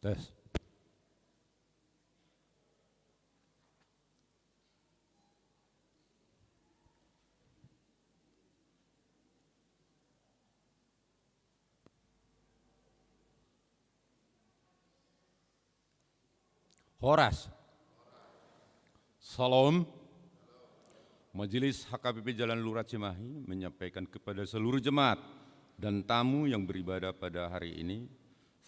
Tes. Horas. Salam. Majelis HKBP Jalan Lurah Cimahi menyampaikan kepada seluruh jemaat dan tamu yang beribadah pada hari ini,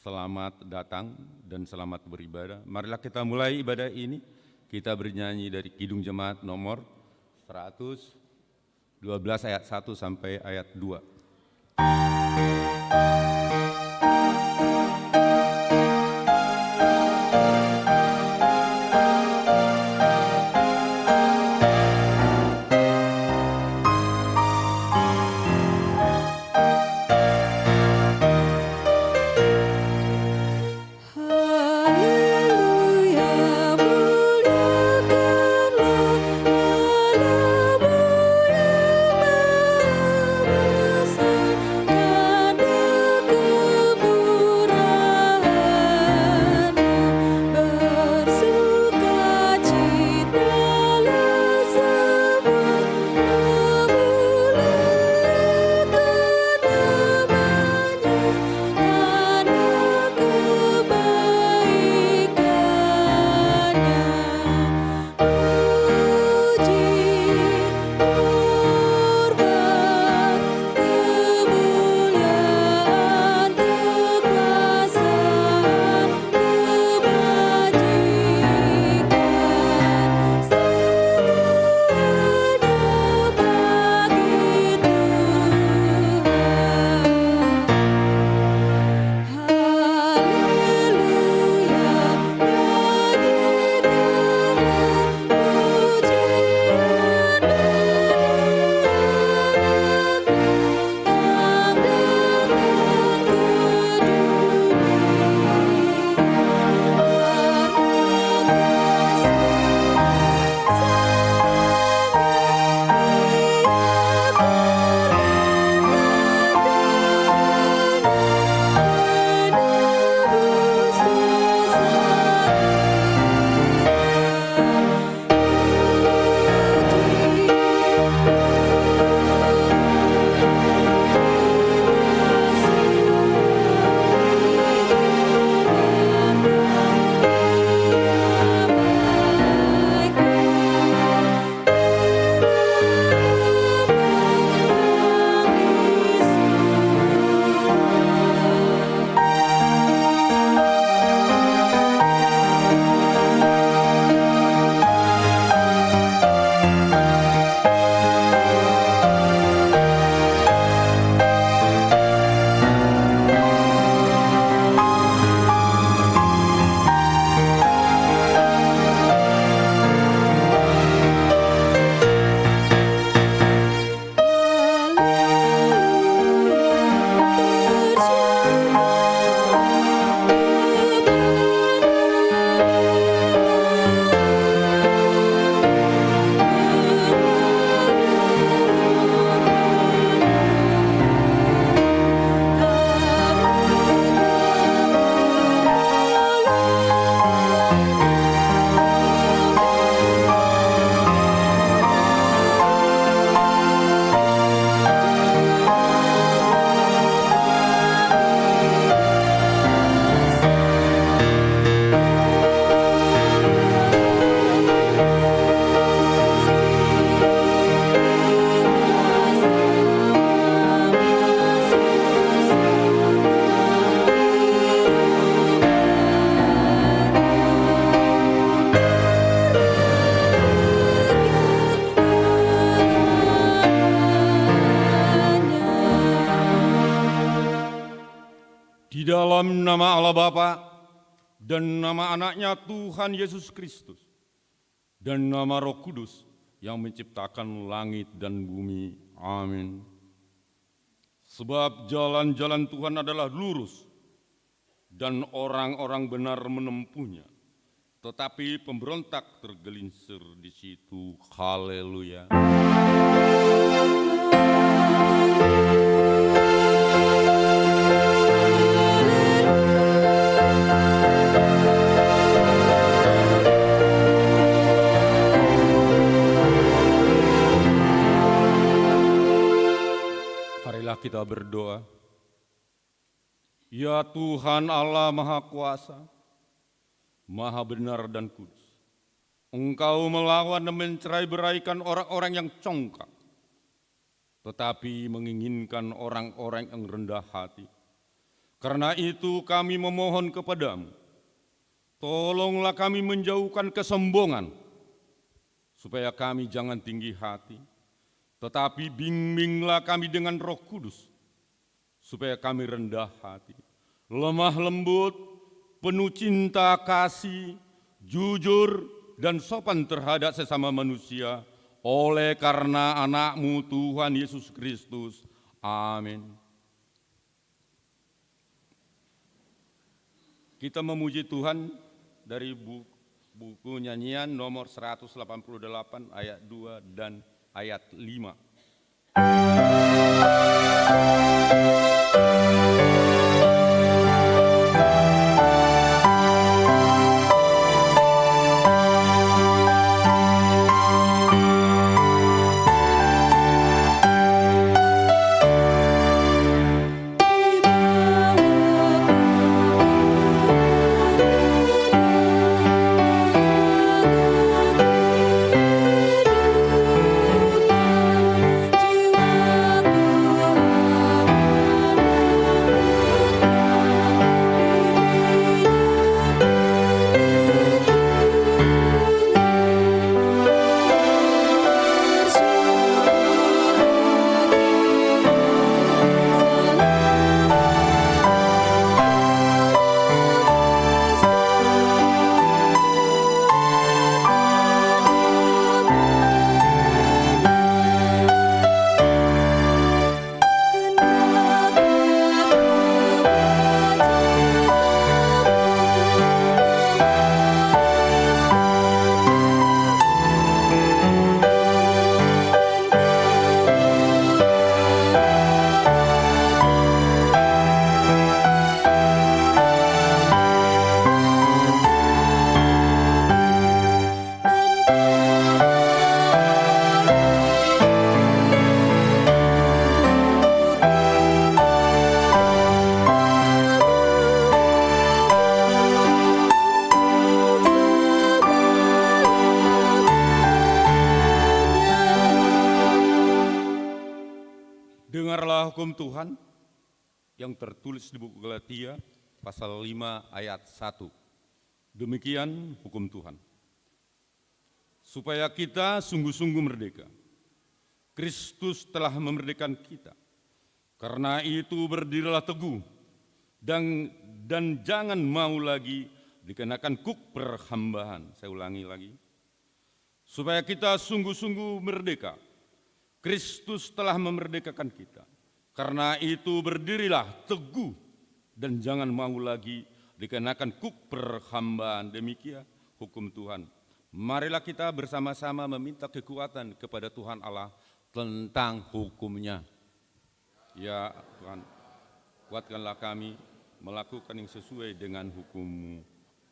selamat datang dan selamat beribadah. Marilah kita mulai ibadah ini. Kita bernyanyi dari Kidung Jemaat nomor 112 ayat 1 sampai ayat 2. Di dalam nama Allah Bapa dan nama anaknya Tuhan Yesus Kristus dan nama Roh Kudus yang menciptakan langit dan bumi. Amin. Sebab jalan-jalan Tuhan adalah lurus dan orang-orang benar menempuhnya, tetapi pemberontak tergelincir di situ. Haleluya. kita berdoa. Ya Tuhan Allah Maha Kuasa, Maha benar dan kudus, Engkau melawan dan mencerai-beraikan orang-orang yang congkak, tetapi menginginkan orang-orang yang rendah hati. Karena itu kami memohon kepadamu, tolonglah kami menjauhkan kesombongan, supaya kami jangan tinggi hati, tetapi bimbinglah kami dengan Roh Kudus, supaya kami rendah hati, lemah lembut, penuh cinta kasih, jujur, dan sopan terhadap sesama manusia, oleh karena anak-Mu Tuhan Yesus Kristus. Amin. Kita memuji Tuhan dari buku nyanyian nomor 188 ayat 2 dan ayat 5. Dengarlah hukum Tuhan yang tertulis di buku Galatia pasal 5 ayat 1. Demikian hukum Tuhan. Supaya kita sungguh-sungguh merdeka. Kristus telah memerdekakan kita. Karena itu berdirilah teguh dan jangan mau lagi dikenakan kuk perhambaan. Saya ulangi lagi. Supaya kita sungguh-sungguh merdeka. Kristus telah memerdekakan kita. Karena itu berdirilah teguh dan jangan mau lagi dikenakan kuk perhambaan. Demikian hukum Tuhan. Marilah kita bersama-sama meminta kekuatan kepada Tuhan Allah tentang hukumnya. Ya Tuhan, kuatkanlah kami melakukan yang sesuai dengan hukum-Mu.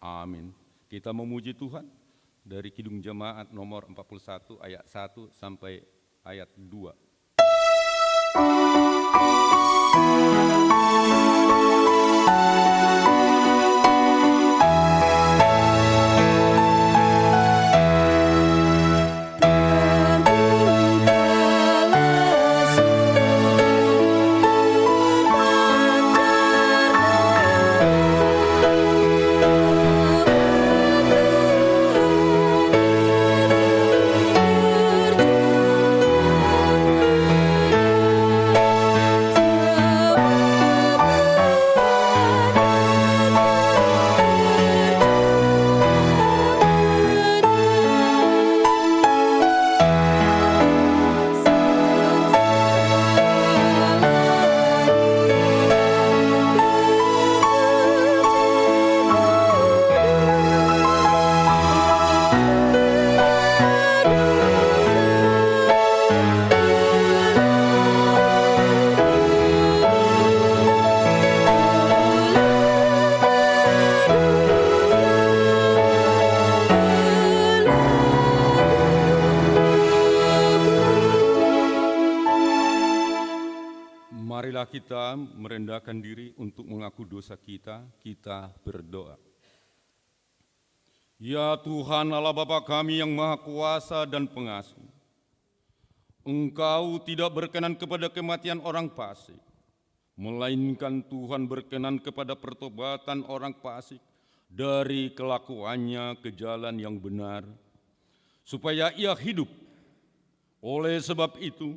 Amin. Kita memuji Tuhan dari Kidung Jemaat nomor 41 ayat 1 sampai ayat 2. kita merendahkan diri untuk mengaku dosa kita, kita berdoa. Ya Tuhan Allah Bapa kami yang Maha Kuasa dan Pengasih, Engkau tidak berkenan kepada kematian orang fasik, melainkan Tuhan berkenan kepada pertobatan orang fasik dari kelakuannya ke jalan yang benar, supaya ia hidup. Oleh sebab itu,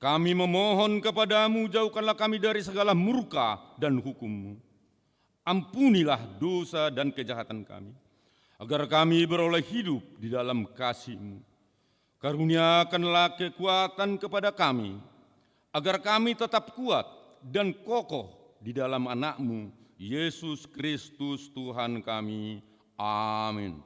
kami memohon kepadamu, jauhkanlah kami dari segala murka dan hukum-Mu. Ampunilah dosa dan kejahatan kami, agar kami beroleh hidup di dalam kasih-Mu. Karuniakanlah kekuatan kepada kami, agar kami tetap kuat dan kokoh di dalam anak-Mu, Yesus Kristus Tuhan kami. Amin.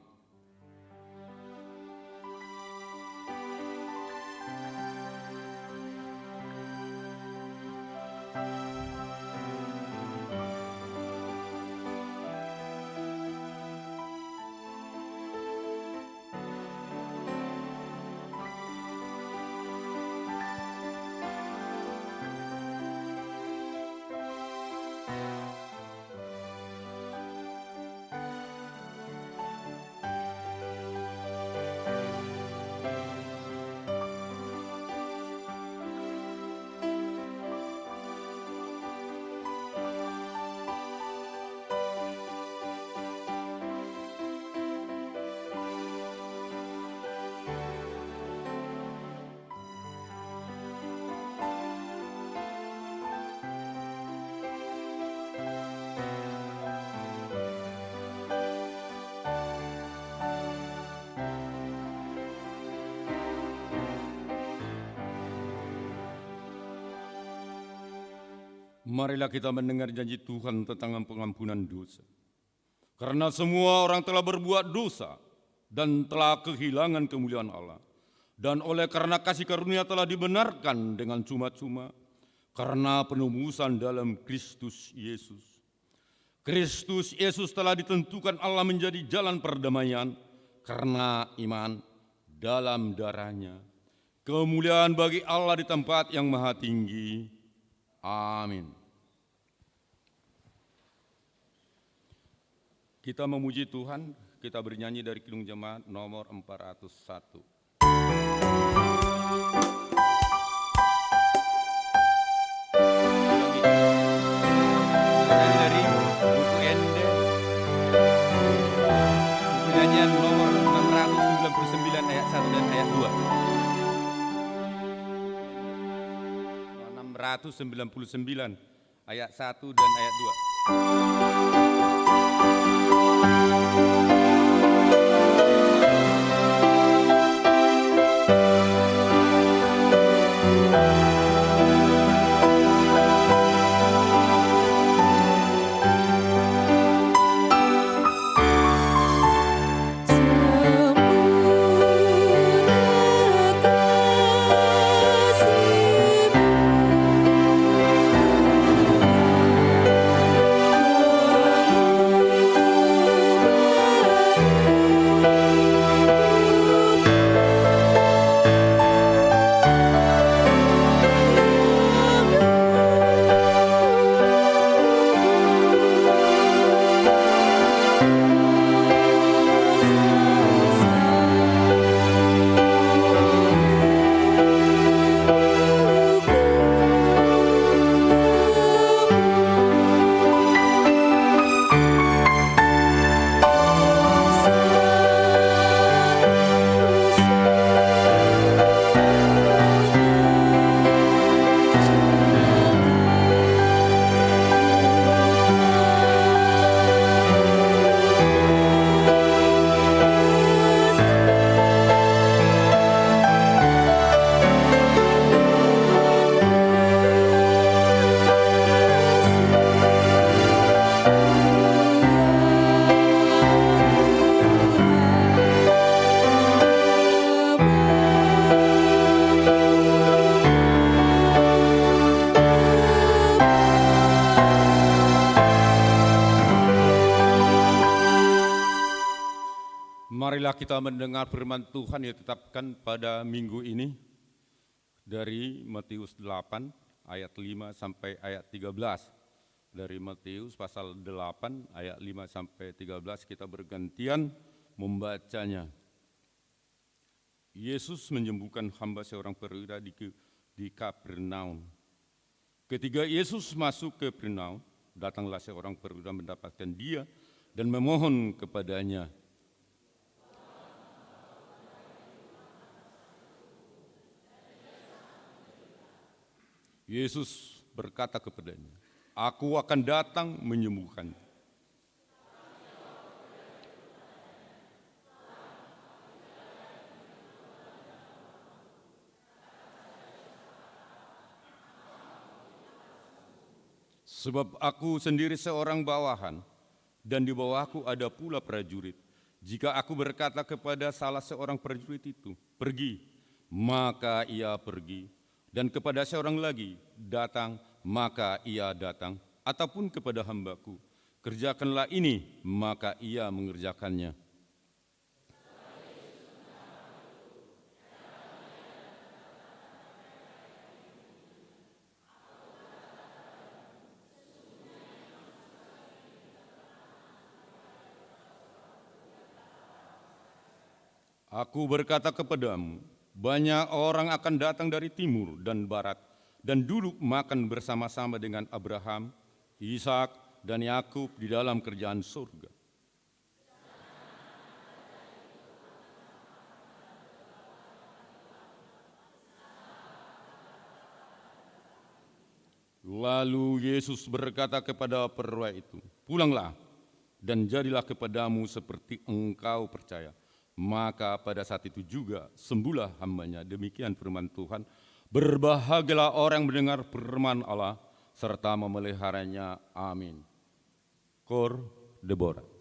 Marilah kita mendengar janji Tuhan tentang pengampunan dosa. Karena semua orang telah berbuat dosa dan telah kehilangan kemuliaan Allah. Dan oleh karena kasih karunia telah dibenarkan dengan cuma-cuma karena penebusan dalam Kristus Yesus. Kristus Yesus telah ditentukan Allah menjadi jalan perdamaian karena iman dalam darahnya. Kemuliaan bagi Allah di tempat yang maha tinggi. Amin. Kita memuji Tuhan, kita bernyanyi dari Kidung Jemaat nomor 401. Dari buku Ende, buku nyanyian nomor 699 ayat 1 dan ayat 2. 699 ayat 1 dan ayat 2. Marilah kita mendengar firman Tuhan yang ditetapkan pada minggu ini dari Matius 8 ayat 5 sampai ayat 13. Dari Matius pasal 8 ayat 5 sampai 13 kita bergantian membacanya. Yesus menyembuhkan hamba seorang perwira di Kapernaum. Ketika Yesus masuk ke Kapernaum, datanglah seorang perwira mendapatkan dia dan memohon kepadanya. Yesus berkata kepadanya, "Aku akan datang menyembuhkan." Sebab aku sendiri seorang bawahan, dan di bawahku ada pula prajurit. Jika aku berkata kepada salah seorang prajurit itu, "Pergi," maka ia pergi. Dan kepada seorang lagi, "Datang," maka ia datang. Ataupun kepada hambaku, "Kerjakanlah ini," maka ia mengerjakannya. Aku berkata kepadamu, banyak orang akan datang dari timur dan barat dan duduk makan bersama-sama dengan Abraham, Ishak, dan Yakub di dalam kerajaan surga. Lalu Yesus berkata kepada perwira itu, "Pulanglah dan jadilah kepadamu seperti engkau percaya." Maka pada saat itu juga sembuhlah hambanya. Demikian firman Tuhan. Berbahagialah orang mendengar firman Allah serta memeliharanya. Amin. Kor Deborah.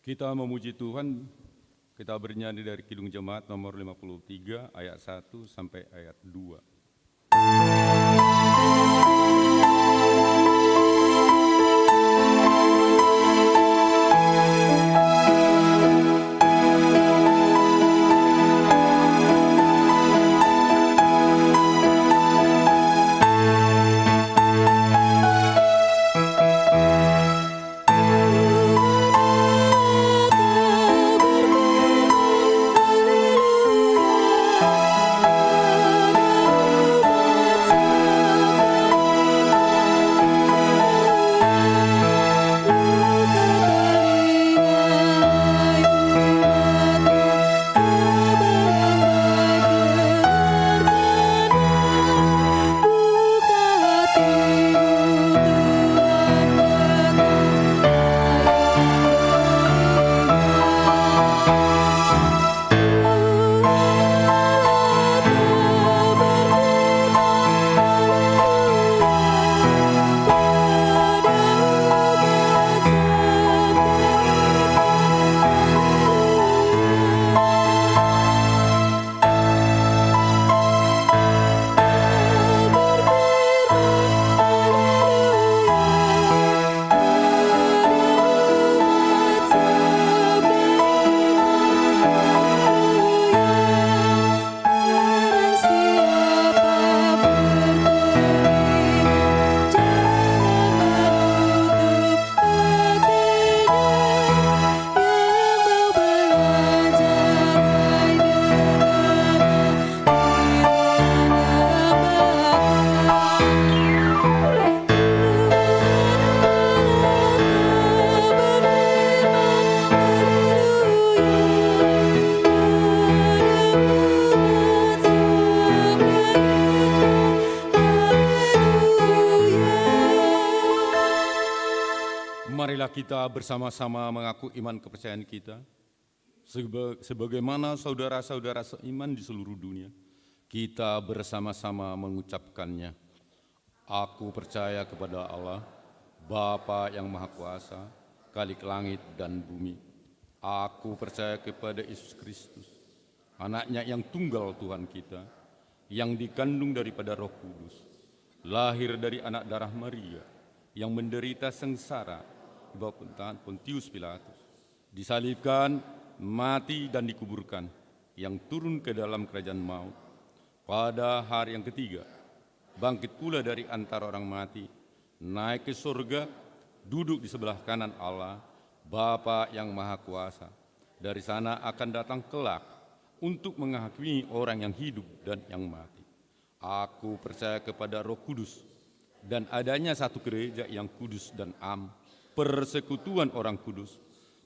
Kita memuji Tuhan, kita bernyanyi dari Kidung Jemaat nomor 53 ayat 1 sampai ayat 2. Marilah kita bersama-sama mengaku iman kepercayaan kita, sebagaimana saudara-saudara seiman di seluruh dunia. Kita bersama-sama mengucapkannya. Aku percaya kepada Allah, Bapa yang Maha Kuasa, Khalik langit dan bumi. Aku percaya kepada Yesus Kristus, Anaknya yang tunggal Tuhan kita, yang dikandung daripada Roh Kudus, lahir dari anak darah Maria, yang menderita sengsara di bawah pemerintahan Pontius Pilatus, disalibkan, mati dan dikuburkan, yang turun ke dalam kerajaan maut. Pada hari yang ketiga, bangkit pula dari antara orang mati, naik ke surga, duduk di sebelah kanan Allah, Bapa yang Maha Kuasa. Dari sana akan datang kelak untuk menghakimi orang yang hidup dan yang mati. Aku percaya kepada Roh Kudus dan adanya satu gereja yang kudus dan am, persekutuan orang kudus,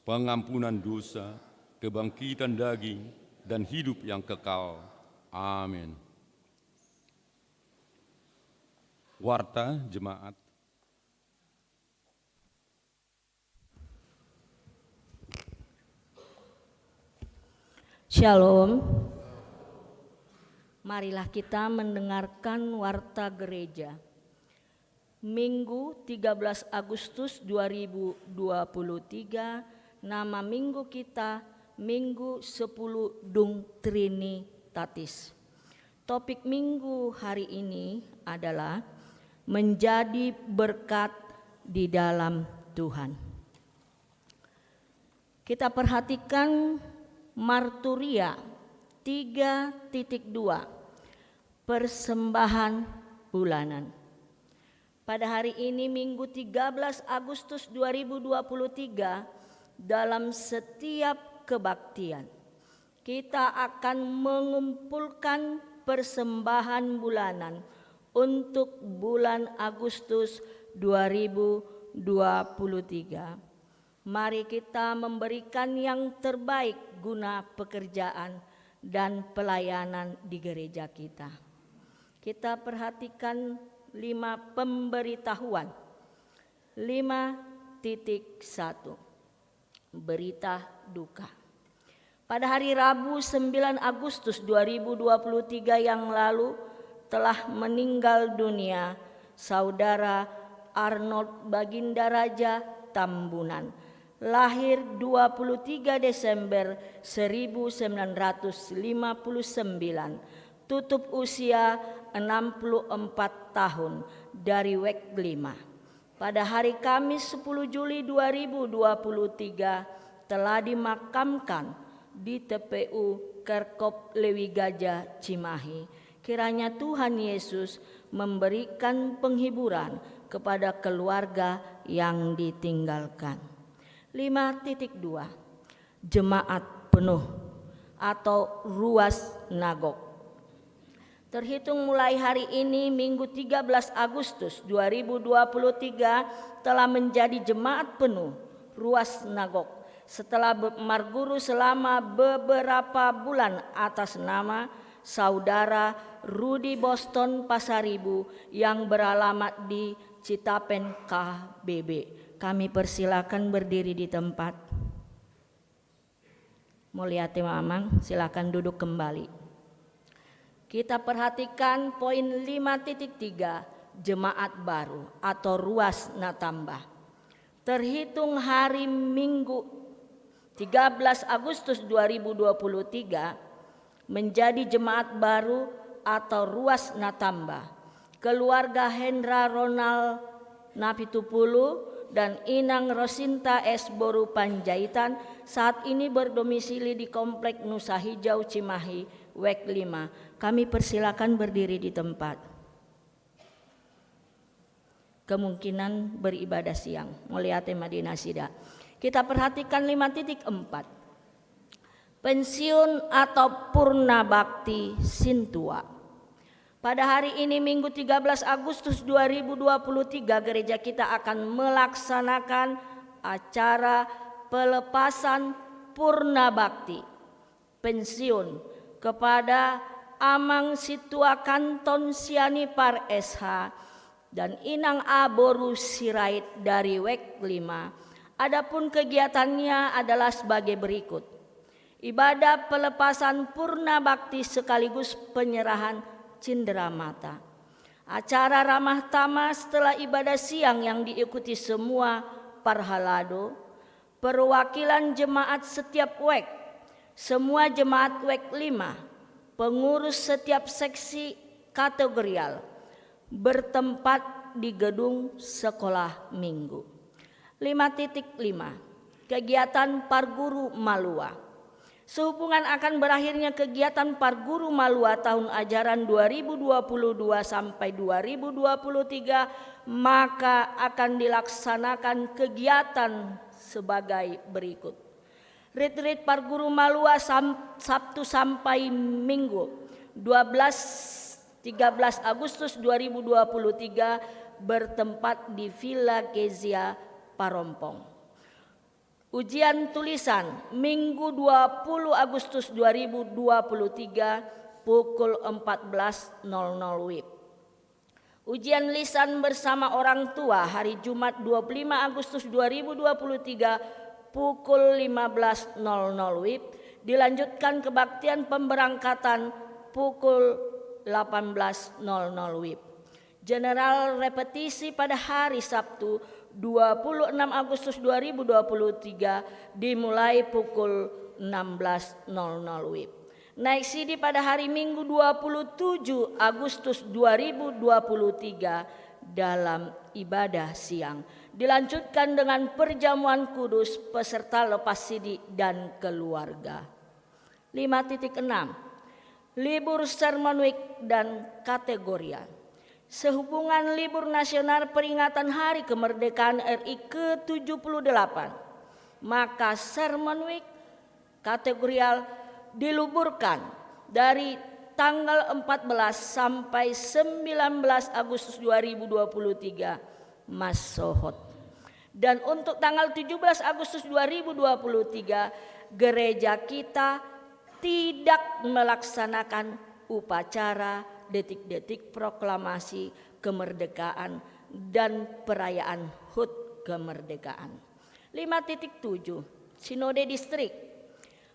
pengampunan dosa, kebangkitan daging, dan hidup yang kekal. Amin. Warta Jemaat. Shalom. Marilah kita mendengarkan warta gereja. Minggu 13 Agustus 2023, nama minggu kita Minggu 10 Dung Trinitatis. Topik minggu hari ini adalah menjadi berkat di dalam Tuhan. Kita perhatikan Marturia 3.2, persembahan bulanan. Pada hari ini Minggu 13 Agustus 2023, dalam setiap kebaktian kita akan mengumpulkan persembahan bulanan untuk bulan Agustus 2023. Mari kita memberikan yang terbaik guna pekerjaan dan pelayanan di gereja kita. Kita perhatikan 5 pemberitahuan. 5.1 Berita duka. Pada hari Rabu 9 Agustus 2023 yang lalu telah meninggal dunia Saudara Arnold Baginda Raja Tambunan lahir 23 Desember 1959, tutup usia 64 tahun dari WEK 5. Pada hari Kamis 10 Juli 2023 telah dimakamkan di TPU Kerkop Lewi Gajah Cimahi. Kiranya Tuhan Yesus memberikan penghiburan kepada keluarga yang ditinggalkan. 5.2 Jemaat penuh atau ruas nagok. Terhitung mulai hari ini Minggu 13 Agustus 2023 telah menjadi jemaat penuh ruas nagok setelah berguru selama beberapa bulan atas nama Saudara Rudi Boston Pasaribu yang beralamat di Citapen KBB. Kami persilakan berdiri di tempat. Mulyati Mamang, silakan duduk kembali. Kita perhatikan poin 5.3 jemaat baru atau ruas natambah. Terhitung hari Minggu 13 Agustus 2023 menjadi jemaat baru atau ruas natambah. Keluarga Hendra Ronald Napitupulu dan Inang Rosinta S. Boru Panjaitan saat ini berdomisili di Komplek Nusa Hijau Cimahi, WEK 5. Kami persilakan berdiri di tempat. Kemungkinan beribadah siang. Mulyate Madinah Sida. Kita perhatikan 5.4. Pensiun atau Purna Bakti Sintua. Pada hari ini Minggu 13 Agustus 2023 gereja kita akan melaksanakan acara pelepasan Purna Bakti pensiun kepada Amang Situa Kanton Sianipar SH dan Inang Aboru Sirait dari WEK 5. Adapun kegiatannya adalah sebagai berikut. Ibadah pelepasan Purna Bakti sekaligus penyerahan cindera mata. Acara ramah tamah setelah ibadah siang yang diikuti semua parhalado, perwakilan jemaat setiap WEK, semua jemaat WEK 5, pengurus setiap seksi kategorial bertempat di gedung sekolah minggu. 5.5 Kegiatan Parguru Malua. Sehubungan akan berakhirnya kegiatan Parguru Malua tahun ajaran 2022 sampai 2023, maka akan dilaksanakan kegiatan sebagai berikut. Retreat Parguru Malua Sabtu sampai Minggu 12-13 Agustus 2023 bertempat di Villa Kezia Parompong. Ujian tulisan Minggu 20 Agustus 2023 pukul 14.00 WIB. Ujian lisan bersama orang tua hari Jumat 25 Agustus 2023 pukul 15.00 WIB. Dilanjutkan kebaktian pemberangkatan pukul 18.00 WIB. General repetisi pada hari Sabtu 26 Agustus 2023 dimulai pukul 16.00 WIB. Naik sidi pada hari Minggu 27 Agustus 2023 dalam ibadah siang. Dilanjutkan dengan perjamuan kudus peserta lepas sidi dan keluarga. 5.6 Libur Sermon Week dan kategorian. Sehubungan libur nasional peringatan Hari Kemerdekaan RI ke-78, maka Sermon Week kategorial diluburkan dari tanggal 14 sampai 19 Agustus 2023 Masohot. Dan untuk tanggal 17 Agustus 2023 gereja kita tidak melaksanakan upacara detik-detik proklamasi kemerdekaan dan perayaan HUT kemerdekaan. 5.7 Sinode Distrik.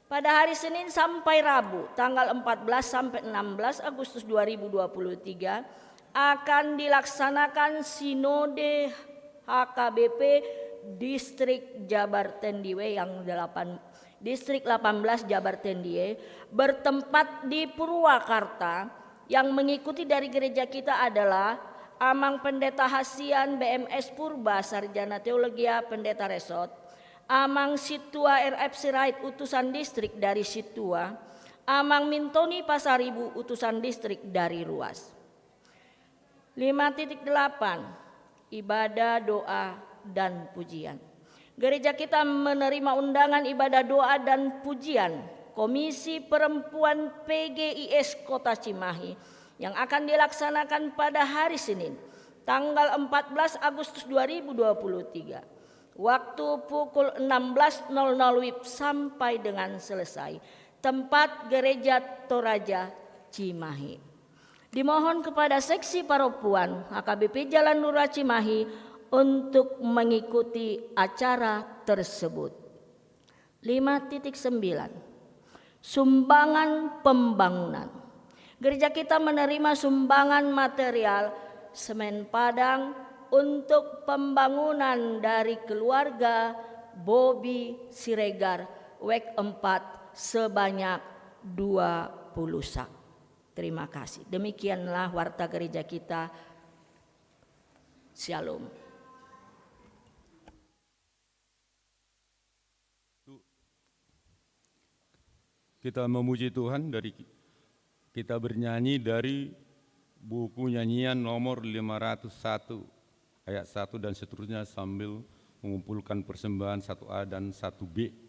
Pada hari Senin sampai Rabu tanggal 14 sampai 16 Agustus 2023 akan dilaksanakan Sinode HKBP Distrik Jabar Tendiwe Distrik 18 Jabar Tendiwe bertempat di Purwakarta. Yang mengikuti dari gereja kita adalah Amang Pendeta Hasian BMS Purba Sarjana Teologia Pendeta Resot, Amang Situa RF Sirait utusan distrik dari Situa, Amang Mintoni Pasaribu utusan distrik dari Ruas. 5.8 Ibadah, doa, dan pujian. Gereja kita menerima undangan ibadah doa dan pujian Komisi Perempuan PGIS Kota Cimahi yang akan dilaksanakan pada hari Senin tanggal 14 Agustus 2023. Waktu pukul 16.00 WIB sampai dengan selesai. Tempat Gereja Toraja Cimahi. Dimohon kepada seksi paropuan HKBP Jalan Lurah Cimahi untuk mengikuti acara tersebut. 5.9 Sumbangan pembangunan. Gereja kita menerima sumbangan material semen padang untuk pembangunan dari keluarga Bobi Siregar WEK 4 sebanyak 20 sak. Terima kasih. Demikianlah warta gereja kita. Shalom. Kita memuji Tuhan kita bernyanyi dari buku nyanyian nomor 501 ayat 1 dan seterusnya sambil mengumpulkan persembahan 1A dan 1B.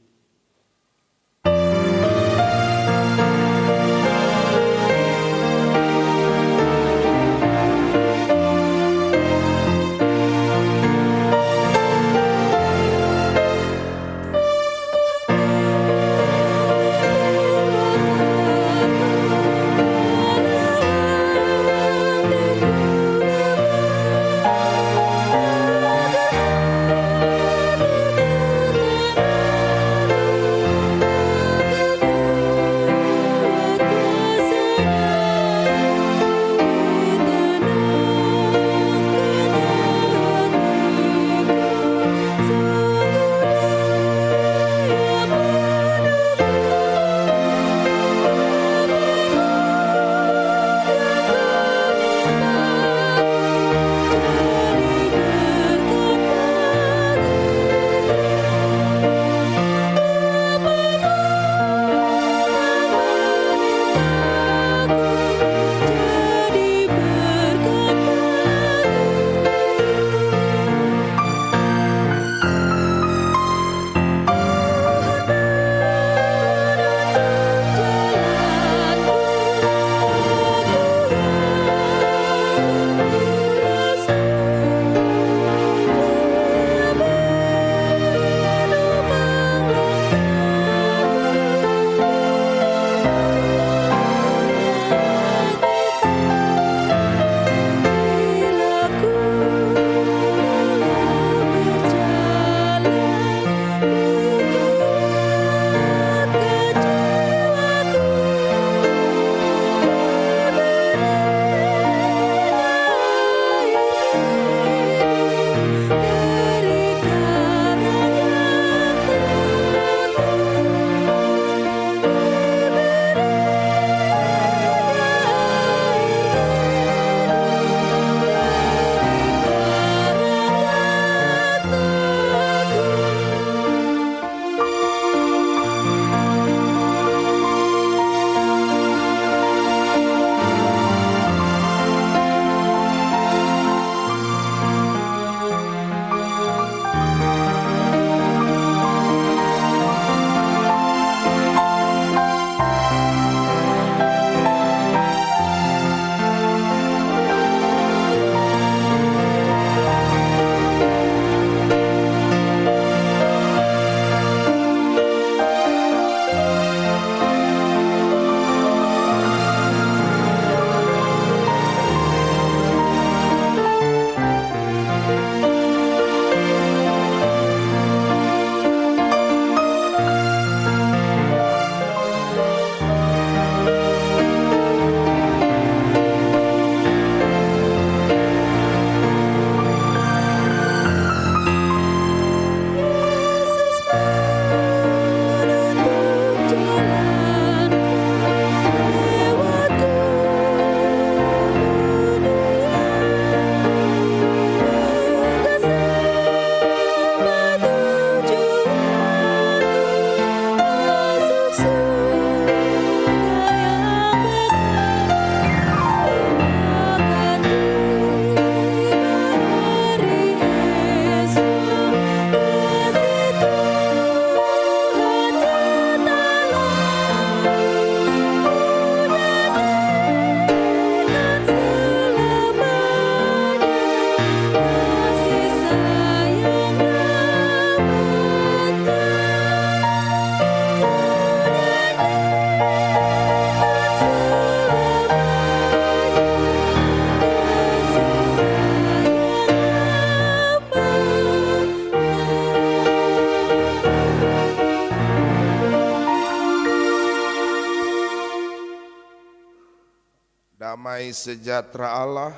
sejahtera Allah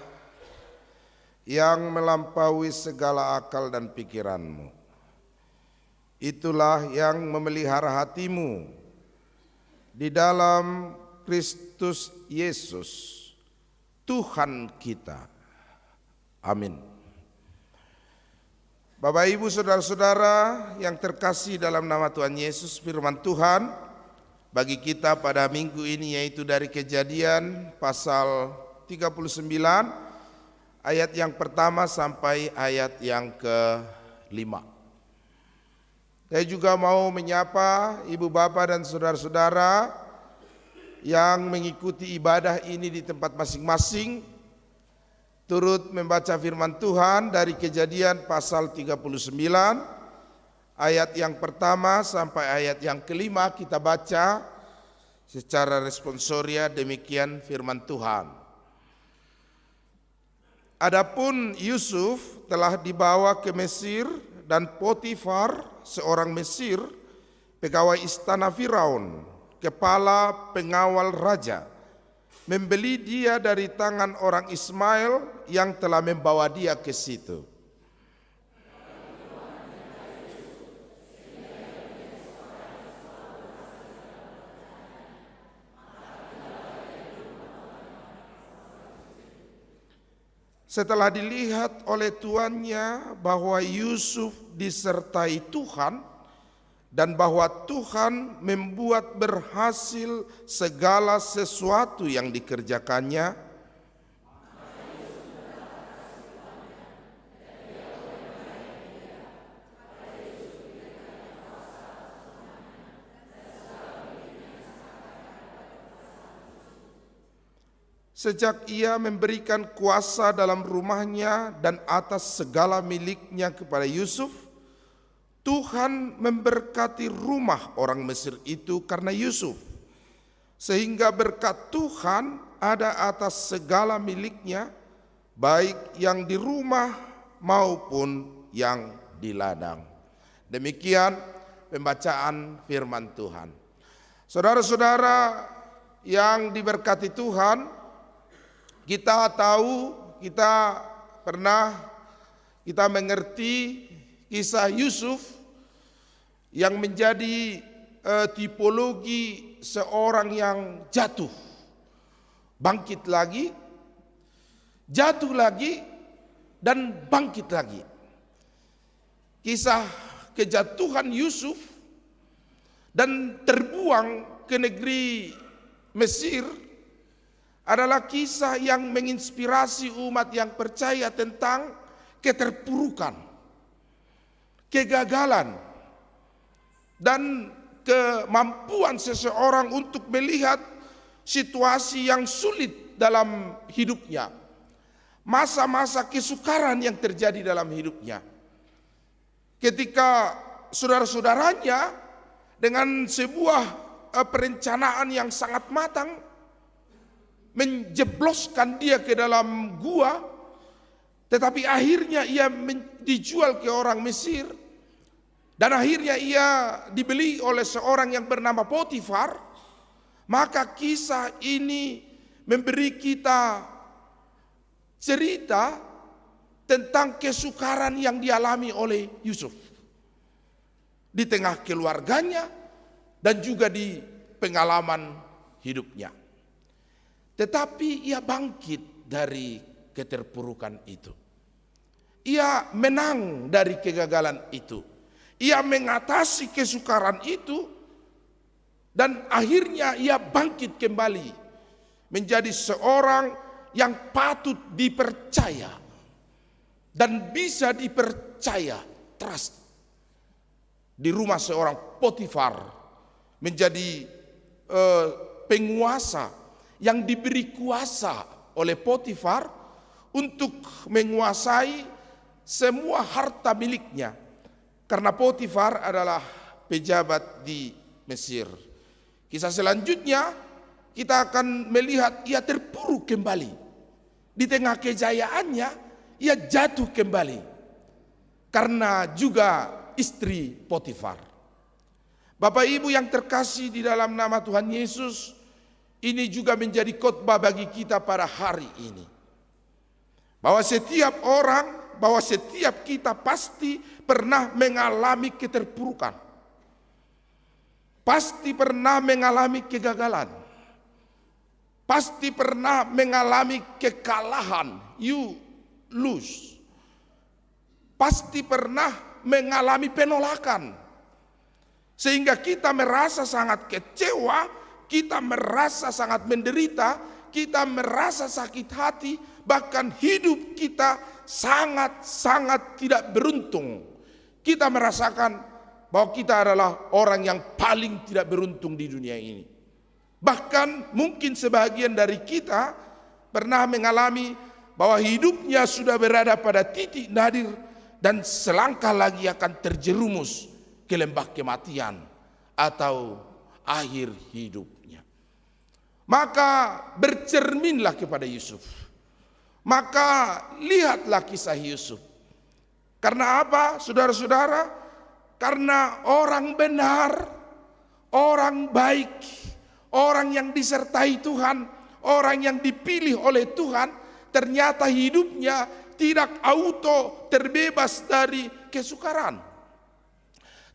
yang melampaui segala akal dan pikiranmu. Itulah yang memelihara hatimu di dalam Kristus Yesus, Tuhan kita. Amin. Bapak, Ibu, saudara-saudara yang terkasih dalam nama Tuhan Yesus, firman Tuhan bagi kita pada minggu ini yaitu dari Kejadian pasal 39 ayat yang pertama sampai ayat yang ke-5. Saya juga mau menyapa ibu bapak dan saudara-saudara yang mengikuti ibadah ini di tempat masing-masing, turut membaca firman Tuhan dari Kejadian pasal 39 ayat yang pertama sampai ayat yang ke-5. Kita baca secara responsoria, demikian firman Tuhan. Adapun Yusuf telah dibawa ke Mesir dan Potifar, seorang Mesir, pegawai istana Firaun, kepala pengawal raja, membeli dia dari tangan orang Ismail yang telah membawa dia ke situ. Setelah dilihat oleh tuannya bahwa Yusuf disertai Tuhan dan bahwa Tuhan membuat berhasil segala sesuatu yang dikerjakannya, sejak ia memberikan kuasa dalam rumahnya dan atas segala miliknya kepada Yusuf, Tuhan memberkati rumah orang Mesir itu karena Yusuf, sehingga berkat Tuhan ada atas segala miliknya, baik yang di rumah maupun yang di ladang. Demikian pembacaan firman Tuhan. Saudara-saudara yang diberkati Tuhan, kita tahu, kita mengerti kisah Yusuf yang menjadi tipologi seorang yang jatuh, bangkit lagi, jatuh lagi, dan bangkit lagi. Kisah kejatuhan Yusuf dan terbuang ke negeri Mesir adalah kisah yang menginspirasi umat yang percaya tentang keterpurukan, kegagalan, dan kemampuan seseorang untuk melihat situasi yang sulit dalam hidupnya, masa-masa kesukaran yang terjadi dalam hidupnya. Ketika saudara-saudaranya dengan sebuah perencanaan yang sangat matang menjebloskan dia ke dalam gua, tetapi akhirnya ia dijual ke orang Mesir, dan akhirnya ia dibeli oleh seorang yang bernama Potifar. Maka kisah ini memberi kita cerita tentang kesukaran yang dialami oleh Yusuf di tengah keluarganya dan juga di pengalaman hidupnya. Tetapi ia bangkit dari keterpurukan itu. Ia menang dari kegagalan itu. Ia mengatasi kesukaran itu, dan akhirnya ia bangkit kembali menjadi seorang yang patut dipercaya dan bisa dipercaya, trust, di rumah seorang Potifar, menjadi penguasa yang diberi kuasa oleh Potifar untuk menguasai semua harta miliknya, karena Potifar adalah pejabat di Mesir. Kisah selanjutnya kita akan melihat ia terpuruk kembali. Di tengah kejayaannya ia jatuh kembali karena juga istri Potifar. Bapak Ibu yang terkasih di dalam nama Tuhan Yesus, ini juga menjadi khotbah bagi kita pada hari ini. Bahwa setiap orang, bahwa setiap kita pasti pernah mengalami keterpurukan. Pasti pernah mengalami kegagalan. Pasti pernah mengalami kekalahan. You lose. Pasti pernah mengalami penolakan. Sehingga kita merasa sangat kecewa, kita merasa sangat menderita, kita merasa sakit hati, bahkan hidup kita sangat-sangat tidak beruntung. Kita merasakan bahwa kita adalah orang yang paling tidak beruntung di dunia ini. Bahkan mungkin sebagian dari kita pernah mengalami bahwa hidupnya sudah berada pada titik nadir dan selangkah lagi akan terjerumus ke lembah kematian atau akhir hidupnya. Maka bercerminlah kepada Yusuf. Maka lihatlah kisah Yusuf. Karena apa, saudara-saudara? Karena orang benar, orang baik, orang yang disertai Tuhan, orang yang dipilih oleh Tuhan, ternyata hidupnya tidak auto terbebas dari kesukaran.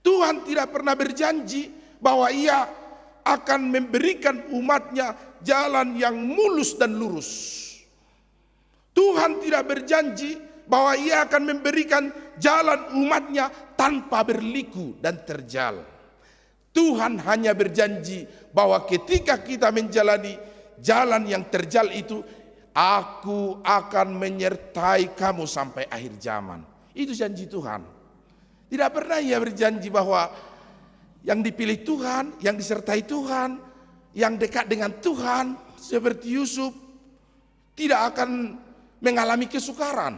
Tuhan tidak pernah berjanji bahwa Ia akan memberikan umatnya jalan yang mulus dan lurus. Tuhan tidak berjanji bahwa Ia akan memberikan jalan umatnya tanpa berliku dan terjal. Tuhan hanya berjanji bahwa ketika kita menjalani jalan yang terjal itu, Aku akan menyertai kamu sampai akhir zaman. Itu janji Tuhan. Tidak pernah Ia berjanji bahwa yang dipilih Tuhan, yang disertai Tuhan, yang dekat dengan Tuhan seperti Yusuf tidak akan mengalami kesukaran,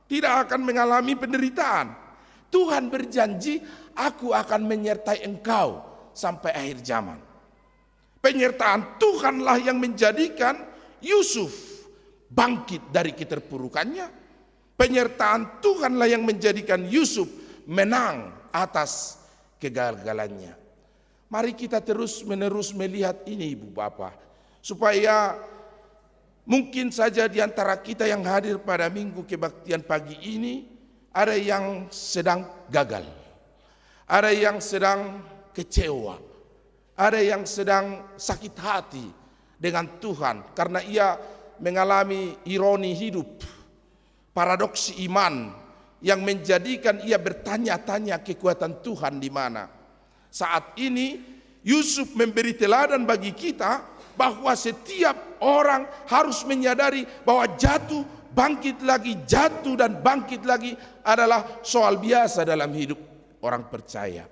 tidak akan mengalami penderitaan. Tuhan berjanji, Aku akan menyertai engkau sampai akhir zaman. Penyertaan Tuhanlah yang menjadikan Yusuf bangkit dari keterpurukannya. Penyertaan Tuhanlah yang menjadikan Yusuf menang atas kegagalannya. Mari kita terus-menerus melihat ini, Ibu Bapak, supaya mungkin saja di antara kita yang hadir pada minggu kebaktian pagi ini ada yang sedang gagal, ada yang sedang kecewa, ada yang sedang sakit hati dengan Tuhan karena ia mengalami ironi hidup, paradoks iman yang menjadikan ia bertanya-tanya kekuatan Tuhan di mana. Saat ini Yusuf memberi teladan bagi kita bahwa setiap orang harus menyadari bahwa jatuh, bangkit lagi, jatuh dan bangkit lagi adalah soal biasa dalam hidup orang percaya.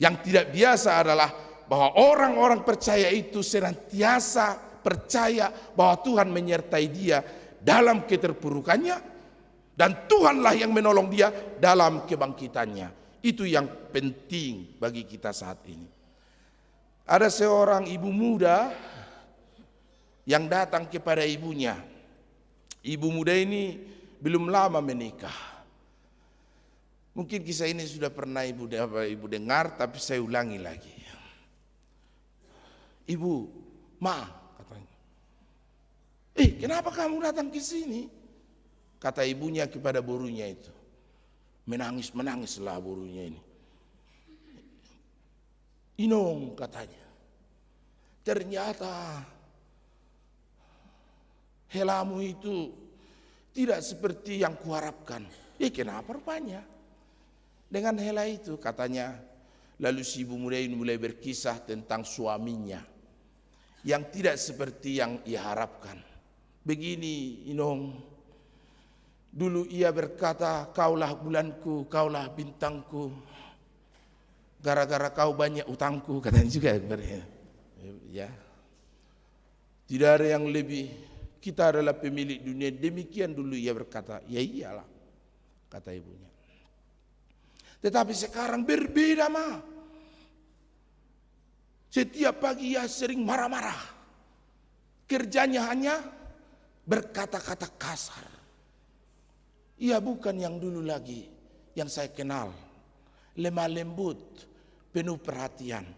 Yang tidak biasa adalah bahwa orang-orang percaya itu senantiasa percaya bahwa Tuhan menyertai dia dalam keterpurukannya, dan Tuhanlah yang menolong dia dalam kebangkitannya. Itu yang penting bagi kita saat ini. Ada seorang ibu muda yang datang kepada ibunya. Ibu muda ini belum lama menikah. Mungkin kisah ini sudah pernah ibu dengar, tapi saya ulangi lagi. Ibu, Ma, katanya. Kenapa kamu datang ke sini? Kata ibunya kepada burunya itu. Menangislah burunya ini. Inong, katanya. Ternyata helamu itu tidak seperti yang kuharapkan. Kenapa rupanya? Dengan hela itu, katanya. Lalu si ibu muda ini mulai berkisah tentang suaminya yang tidak seperti yang ia harapkan. Begini, Inong. Dulu ia berkata, kaulah bulanku, kaulah bintangku. Gara-gara kau banyak utangku, katanya juga. Ya. Tidak ada yang lebih, kita adalah pemilik dunia. Demikian dulu ia berkata. Ya iyalah, kata ibunya. Tetapi sekarang berbeda, Ma. Setiap pagi ia sering marah-marah. Kerjanya hanya berkata-kata kasar. Ia bukan yang dulu lagi yang saya kenal. Lemah lembut, penuh perhatian.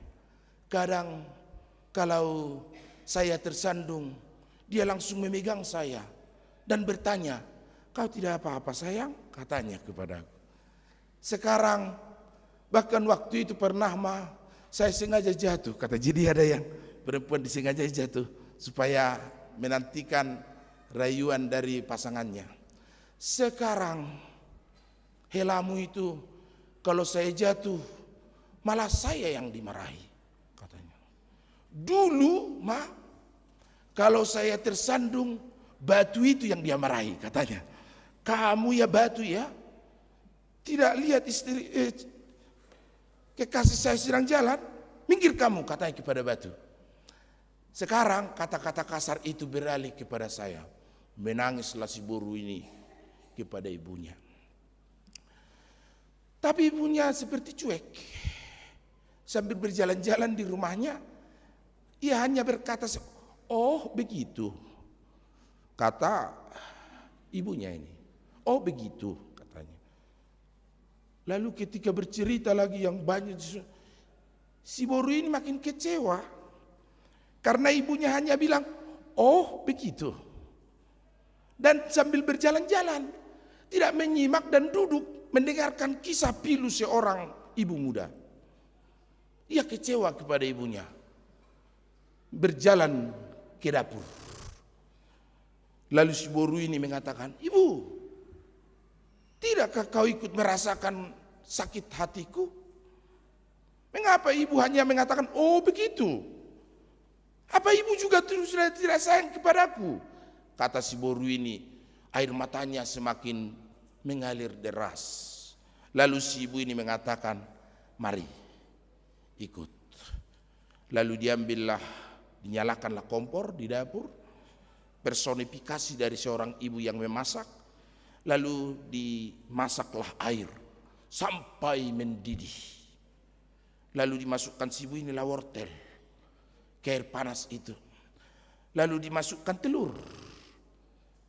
Kadang kalau saya tersandung, dia langsung memegang saya dan bertanya, "Kau tidak apa-apa sayang?" katanya kepadaku. Sekarang, bahkan waktu itu pernah saya sengaja jatuh, kata. Jadi ada yang perempuan disengaja jatuh supaya menantikan rayuan dari pasangannya. Sekarang helamu itu kalau saya jatuh malah saya yang dimarahi, katanya. Dulu kalau saya tersandung batu itu yang dia marahi, katanya. Kamu ya batu ya, tidak lihat istri kekasih saya sedang jalan, minggir kamu, katanya kepada batu. Sekarang kata-kata kasar itu beralih kepada saya. Menangislah si boru ini kepada ibunya. Tapi ibunya seperti cuek. Sambil berjalan-jalan di rumahnya, ia hanya berkata, "Oh begitu," kata ibunya ini. "Oh begitu," katanya. Lalu ketika bercerita lagi yang banyak, si boru ini makin kecewa. Karena ibunya hanya bilang, "Oh begitu." Dan sambil berjalan-jalan, tidak menyimak dan duduk mendengarkan kisah pilu seorang ibu muda. Ia kecewa kepada ibunya. Berjalan ke dapur. Lalu si boru ini mengatakan, "Ibu, tidakkah kau ikut merasakan sakit hatiku? Mengapa ibu hanya mengatakan, 'Oh begitu'? Apa ibu juga sudah tidak sayang kepadaku?" Kata si boru ini, air matanya semakin mengalir deras. Lalu si ibu ini mengatakan, "Mari, ikut." Lalu dinyalakanlah kompor di dapur, personifikasi dari seorang ibu yang memasak. Lalu dimasaklah air sampai mendidih. Lalu dimasukkan si ibu inilah wortel ke air panas itu. Lalu dimasukkan telur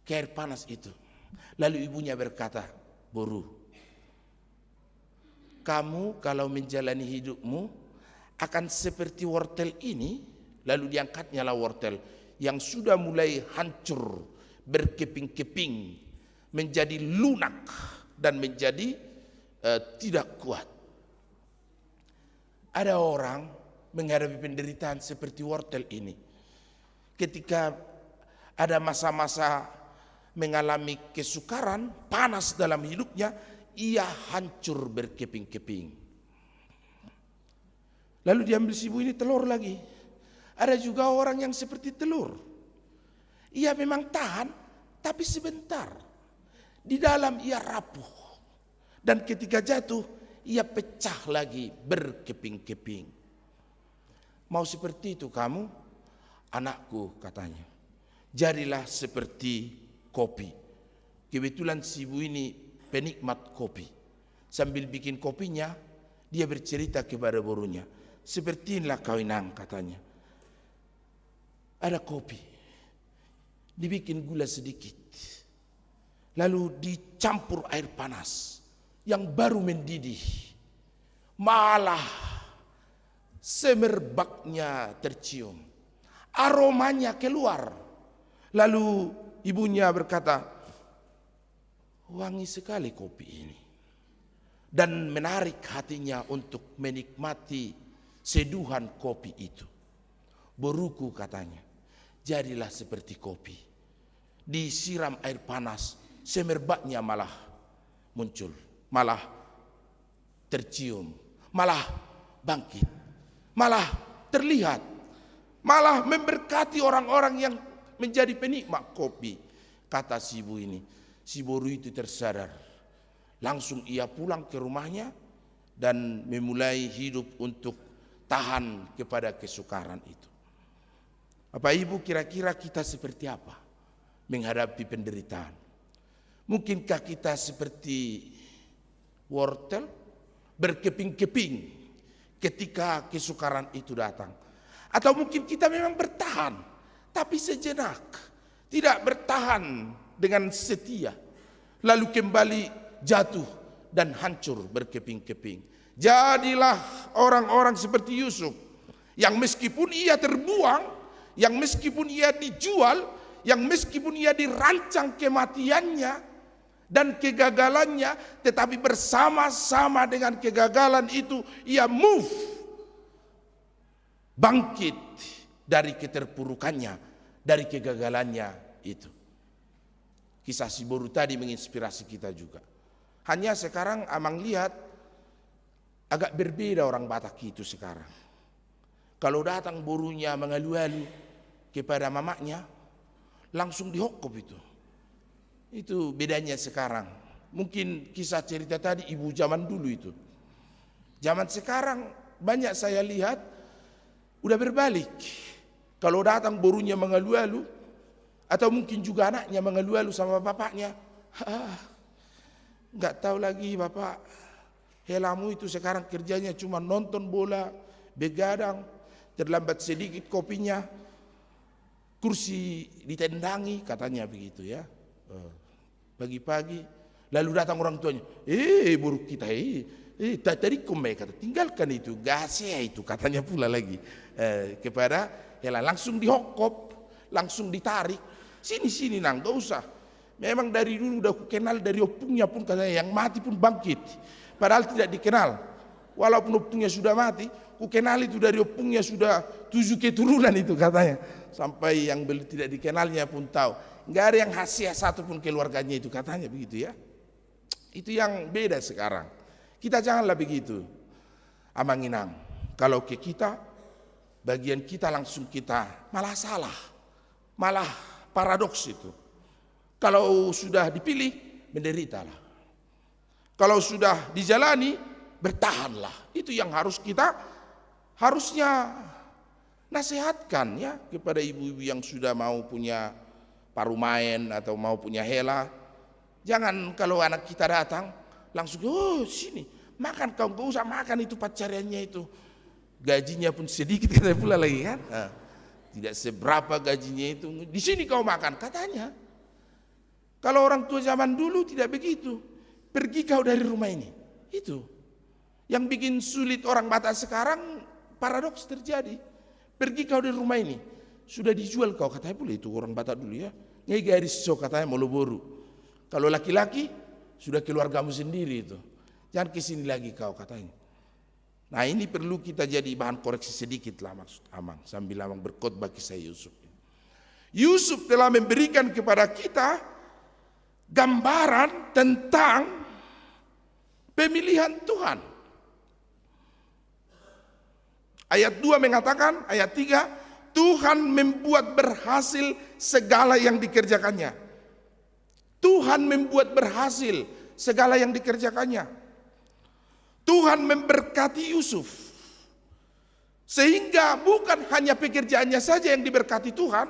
ke air panas itu. Lalu ibunya berkata, "Boru, kamu kalau menjalani hidupmu akan seperti wortel ini." Lalu diangkatnya lah wortel yang sudah mulai hancur, berkeping-keping, menjadi lunak dan menjadi tidak kuat. Ada orang menghadapi penderitaan seperti wortel ini. Ketika ada masa-masa mengalami kesukaran, panas dalam hidupnya, ia hancur berkeping-keping. Lalu diambil si ibu ini telur lagi. Ada juga orang yang seperti telur. Ia memang tahan, tapi sebentar. Di dalam ia rapuh. Dan ketika jatuh, ia pecah lagi berkeping-keping. Mau seperti itu kamu? Anakku, katanya. Jadilah seperti kopi. Kebetulan si ibu ini penikmat kopi. Sambil bikin kopinya, dia bercerita kepada borunya. "Seperti inilah kau Inang," katanya. Ada kopi, dibikin gula sedikit, lalu dicampur air panas yang baru mendidih. Malah semerbaknya tercium, aromanya keluar. Lalu ibunya berkata, "Wangi sekali kopi ini." Dan menarik hatinya untuk menikmati seduhan kopi itu. "Boruku," katanya, "jadilah seperti kopi. Disiram air panas, semerbaknya malah muncul, malah tercium, malah bangkit, malah terlihat, malah memberkati orang-orang yang menjadi penikmat kopi." Kata si ibu ini. Si boru itu tersadar. Langsung ia pulang ke rumahnya dan memulai hidup untuk tahan kepada kesukaran itu. Bapak Ibu, kira-kira kita seperti apa menghadapi penderitaan? Mungkinkah kita seperti wortel berkeping-keping ketika kesukaran itu datang? Atau mungkin kita memang bertahan, tapi sejenak, tidak bertahan dengan setia, lalu kembali jatuh dan hancur berkeping-keping. Jadilah orang-orang seperti Yusuf Yang meskipun ia terbuang, yang meskipun ia dijual, yang meskipun ia dirancang kematiannya dan kegagalannya, tetapi bersama-sama dengan kegagalan itu ia bangkit dari keterpurukannya, dari kegagalannya itu. Kisah si boru tadi menginspirasi kita juga. Hanya sekarang Amang lihat agak berbeda orang Batak itu sekarang. Kalau datang borunya mengalu-alu kepada mamanya, langsung dihokop itu. Itu bedanya sekarang. Mungkin kisah cerita tadi ibu zaman dulu itu. Zaman sekarang banyak saya lihat udah berbalik. Kalau datang borunya mengalu-alu, atau mungkin juga anaknya mengalu-alu sama bapaknya, nggak tahu lagi bapak, helamu itu sekarang kerjanya cuma nonton bola, begadang, terlambat sedikit kopinya, kursi ditendangi, katanya begitu ya. Pagi-pagi, lalu datang orang tuanya, buruk kita, tadi kome kata, tinggalkan itu, gasnya itu, katanya pula lagi kepada hela, langsung dihokop, langsung ditarik, sini nang, gak usah. Memang dari dulu udah ku kenal dari opungnya pun katanya, yang mati pun bangkit, padahal tidak dikenal. Walaupun opungnya sudah mati, ku kenal itu dari opungnya sudah 7 keturunan itu katanya. Sampai yang tidak dikenalnya pun tahu. Nggak ada yang hasil satu pun keluarganya itu, katanya begitu ya. Itu yang beda sekarang. Kita janganlah begitu. Amang Inang, kalau ke kita, bagian kita langsung kita malah salah. Malah paradoks itu. Kalau sudah dipilih, menderitalah. Kalau sudah dijalani, bertahanlah. Itu yang harus kita harusnya nasihatkan ya kepada ibu-ibu yang sudah mau punya parumain atau mau punya hela. Jangan kalau anak kita datang langsung, sini makan, kau gak usah makan itu pacarnya itu. Gajinya pun sedikit kata pula lagi kan. Tidak seberapa gajinya itu. Di sini kau makan katanya. Kalau orang tua zaman dulu tidak begitu. Pergi kau dari rumah ini. Itu. Yang bikin sulit orang Batak sekarang, paradoks terjadi. Pergi kau dari rumah ini. Sudah dijual kau, katanya pula itu orang Batak dulu ya. Nyai garis so katanya Moloboru. Kalau laki-laki sudah keluargamu sendiri itu. Jangan kesini lagi kau katanya. Nah ini perlu kita jadi bahan koreksi sedikit lah maksud Amang. Sambil Amang berkhotbah kisah Yusuf. Yusuf telah memberikan kepada kita gambaran tentang pemilihan Tuhan. Ayat 2 mengatakan, ayat 3, Tuhan membuat berhasil segala yang dikerjakannya. Tuhan membuat berhasil segala yang dikerjakannya. Tuhan memberkati Yusuf. Sehingga bukan hanya pekerjaannya saja yang diberkati Tuhan,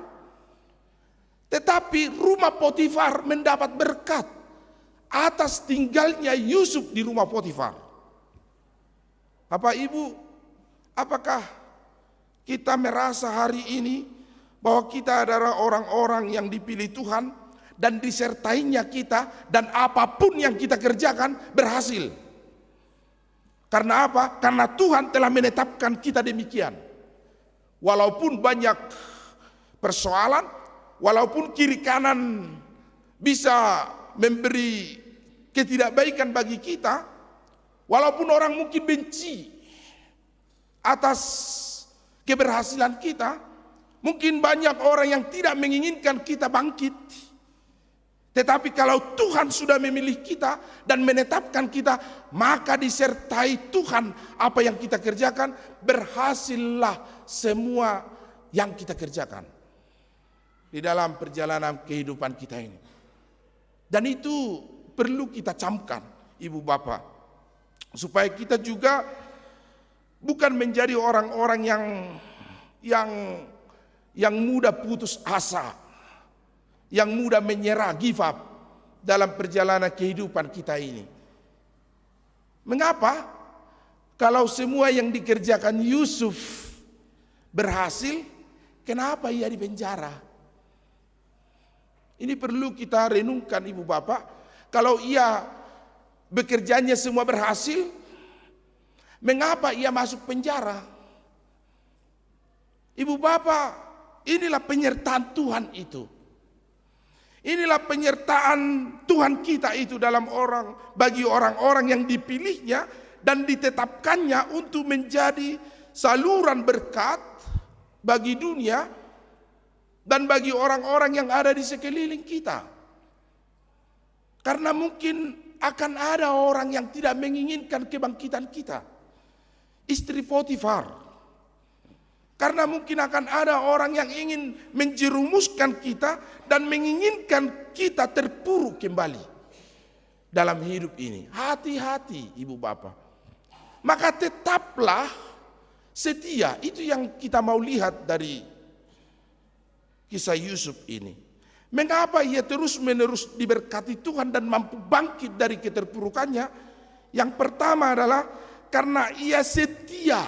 tetapi rumah Potifar mendapat berkat atas tinggalnya Yusuf di rumah Potifar. Bapak Ibu, apakah kita merasa hari ini bahwa kita adalah orang-orang yang dipilih Tuhan dan disertainya kita, dan apapun yang kita kerjakan berhasil? Karena apa? Karena Tuhan telah menetapkan kita demikian. Walaupun banyak persoalan, walaupun kiri kanan bisa memberi ketidakbaikan bagi kita, walaupun orang mungkin benci atas keberhasilan kita, mungkin banyak orang yang tidak menginginkan kita bangkit. Tetapi kalau Tuhan sudah memilih kita dan menetapkan kita, maka disertai Tuhan apa yang kita kerjakan, berhasillah semua yang kita kerjakan di dalam perjalanan kehidupan kita ini. Dan itu perlu kita camkan, ibu bapak, supaya kita juga bukan menjadi orang-orang yang mudah putus asa, yang mudah menyerah, give up dalam perjalanan kehidupan kita ini. Mengapa? Kalau semua yang dikerjakan Yusuf berhasil, kenapa ia dipenjara? Ini perlu kita renungkan ibu bapak. Kalau ia bekerjanya semua berhasil, mengapa ia masuk penjara? Ibu bapak, inilah penyertaan Tuhan itu. Inilah penyertaan Tuhan kita itu bagi orang-orang yang dipilihnya dan ditetapkannya untuk menjadi saluran berkat bagi dunia dan bagi orang-orang yang ada di sekeliling kita. Karena mungkin akan ada orang yang tidak menginginkan kebangkitan kita. Istri Potifar. Karena mungkin akan ada orang yang ingin menjerumuskan kita dan menginginkan kita terpuruk kembali dalam hidup ini. Hati-hati ibu bapak. Maka tetaplah setia. Itu yang kita mau lihat dari kisah Yusuf ini. Mengapa ia terus-menerus diberkati Tuhan dan mampu bangkit dari keterpurukannya? Yang pertama adalah karena ia setia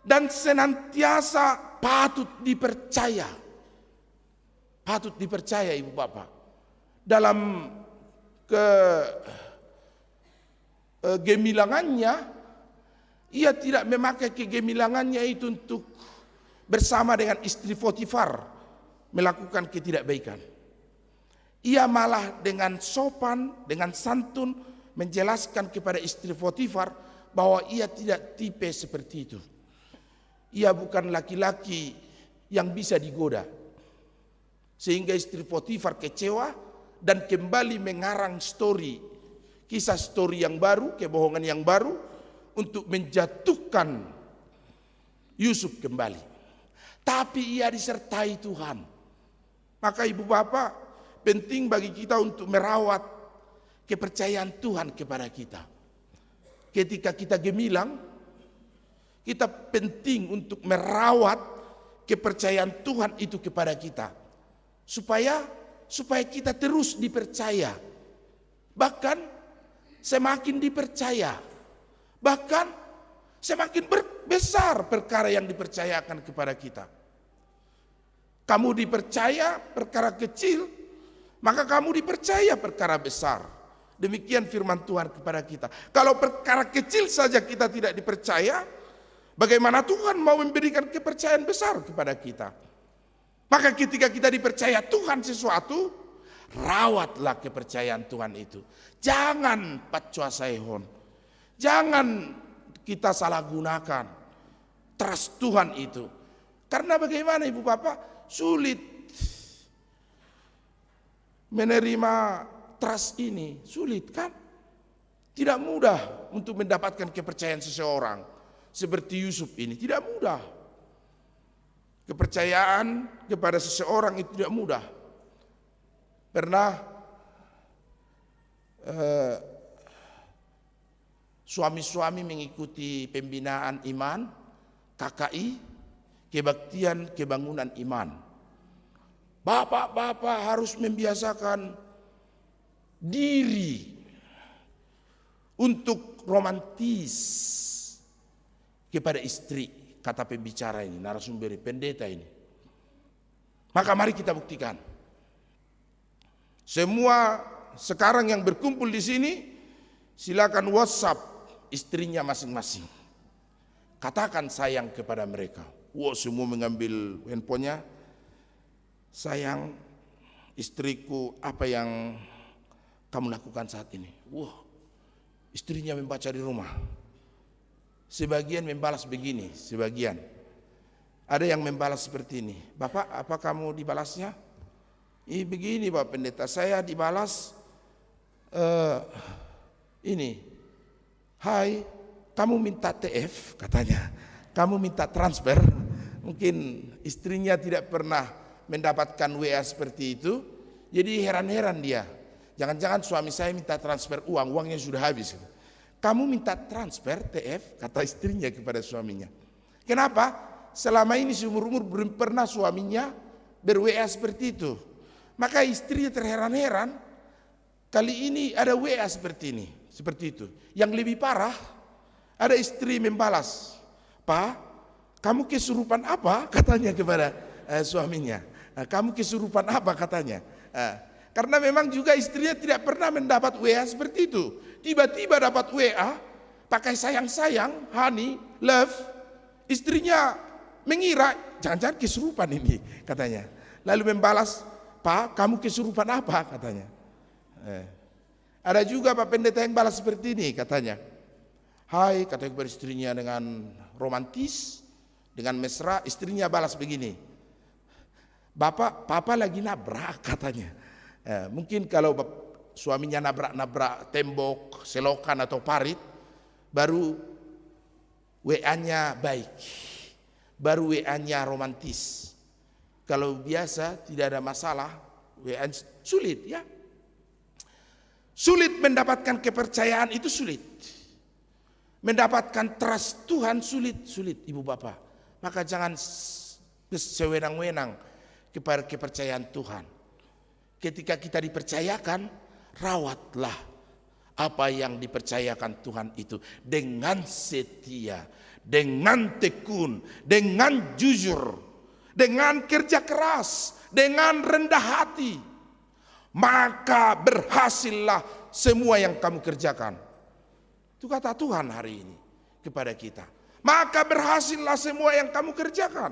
dan senantiasa patut dipercaya. Patut dipercaya ibu bapak. Dalam kegemilangannya, ia tidak memakai kegemilangannya itu untuk bersama dengan istri Potifar melakukan ketidakbaikan. Ia malah dengan sopan, dengan santun menjelaskan kepada istri Potifar bahwa ia tidak tipe seperti itu. Ia bukan laki-laki yang bisa digoda. Sehingga istri Potifar kecewa dan kembali mengarang kisah story yang baru, kebohongan yang baru untuk menjatuhkan Yusuf kembali. Tapi ia disertai Tuhan. Maka ibu bapak, penting bagi kita untuk merawat kepercayaan Tuhan kepada kita. Ketika kita gemilang, kita penting untuk merawat kepercayaan Tuhan itu kepada kita. Supaya kita terus dipercaya. Bahkan semakin dipercaya. Bahkan semakin besar perkara yang dipercayakan kepada kita. Kamu dipercaya perkara kecil, maka kamu dipercaya perkara besar. Demikian firman Tuhan kepada kita. Kalau perkara kecil saja kita tidak dipercaya, bagaimana Tuhan mau memberikan kepercayaan besar kepada kita? Maka ketika kita dipercaya Tuhan sesuatu, rawatlah kepercayaan Tuhan itu. Jangan pacuasaihon. Jangan kita salah gunakan trust Tuhan itu. Karena bagaimana ibu bapak? Sulit menerima trust ini. Sulit kan? Tidak mudah untuk mendapatkan kepercayaan seseorang. Seperti Yusuf ini tidak mudah. Kepercayaan kepada seseorang itu tidak mudah. Pernah suami-suami mengikuti pembinaan iman, KKI, kebaktian kebangunan iman. Bapak-bapak harus membiasakan diri untuk romantis kepada istri, kata pembicara ini, narasumber pendeta ini. Maka mari kita buktikan. Semua sekarang yang berkumpul di sini, silakan WhatsApp istrinya masing-masing. Katakan sayang kepada mereka. Wah, semua mengambil handphonenya. Sayang, istriku, apa yang kamu lakukan saat ini? Wah, istrinya membaca di rumah. Sebagian membalas begini, sebagian. Ada yang membalas seperti ini. Bapak, apa kamu dibalasnya? Begini Pak Pendeta, saya dibalas ini. Hai, kamu minta TF katanya. Kamu minta transfer. Mungkin istrinya tidak pernah mendapatkan WA seperti itu. Jadi heran-heran dia. Jangan-jangan suami saya minta transfer uang, uangnya sudah habis. Kamu minta transfer TF, kata istrinya kepada suaminya. Kenapa? Selama ini seumur-umur belum pernah suaminya ber-WA seperti itu. Maka istrinya terheran-heran, kali ini ada WA seperti ini, seperti itu. Yang lebih parah, ada istri membalas, Pak, kamu kesurupan apa? Katanya kepada suaminya. Kamu kesurupan apa? Katanya. Karena memang juga istrinya tidak pernah mendapat WA seperti itu. Tiba-tiba dapat WA, pakai sayang-sayang, honey, love, istrinya mengira jangan-jangan kesurupan ini katanya. Lalu membalas, "Pak, kamu kesurupan apa?" katanya. Ada juga Pak Pendeta yang balas seperti ini katanya. "Hai," katanya kepada istrinya dengan romantis, dengan mesra. Istrinya balas begini, Papa lagi nabrak," katanya. Mungkin kalau suaminya nabrak tembok, selokan atau parit, baru WA-nya baik, baru WA-nya romantis. Kalau biasa tidak ada masalah, WA sulit ya. Sulit mendapatkan kepercayaan itu sulit. Mendapatkan trust Tuhan sulit Ibu Bapak. Maka jangan sewenang-wenang kepada kepercayaan Tuhan. Ketika kita dipercayakan, rawatlah apa yang dipercayakan Tuhan itu dengan setia, dengan tekun, dengan jujur, dengan kerja keras, dengan rendah hati. Maka berhasillah semua yang kamu kerjakan. Itu kata Tuhan hari ini kepada kita. Maka berhasillah semua yang kamu kerjakan.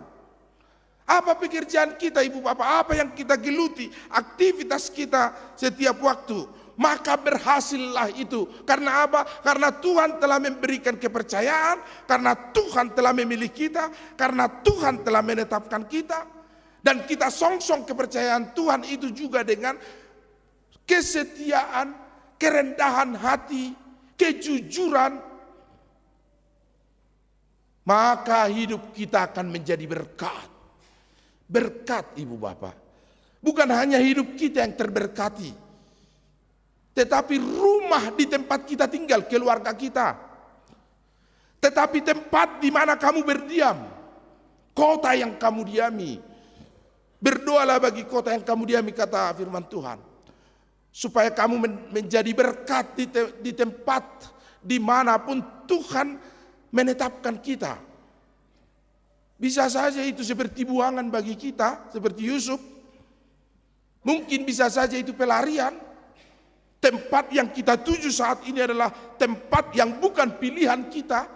Apa pekerjaan kita Ibu Bapak, apa yang kita geluti, aktivitas kita setiap waktu, maka berhasillah itu. Karena apa? Karena Tuhan telah memberikan kepercayaan, karena Tuhan telah memilih kita, karena Tuhan telah menetapkan kita. Dan kita songsong kepercayaan Tuhan itu juga dengan kesetiaan, kerendahan hati, kejujuran. Maka hidup kita akan menjadi berkat. Berkat Ibu Bapak. Bukan hanya hidup kita yang terberkati, tetapi rumah di tempat kita tinggal, keluarga kita. Tetapi tempat di mana kamu berdiam, kota yang kamu diami. Berdoalah bagi kota yang kamu diami, kata firman Tuhan. Supaya kamu menjadi berkat di tempat dimanapun Tuhan menetapkan kita. Bisa saja itu seperti buangan bagi kita, seperti Yusuf. Mungkin bisa saja itu pelarian. Tempat yang kita tuju saat ini adalah tempat yang bukan pilihan kita.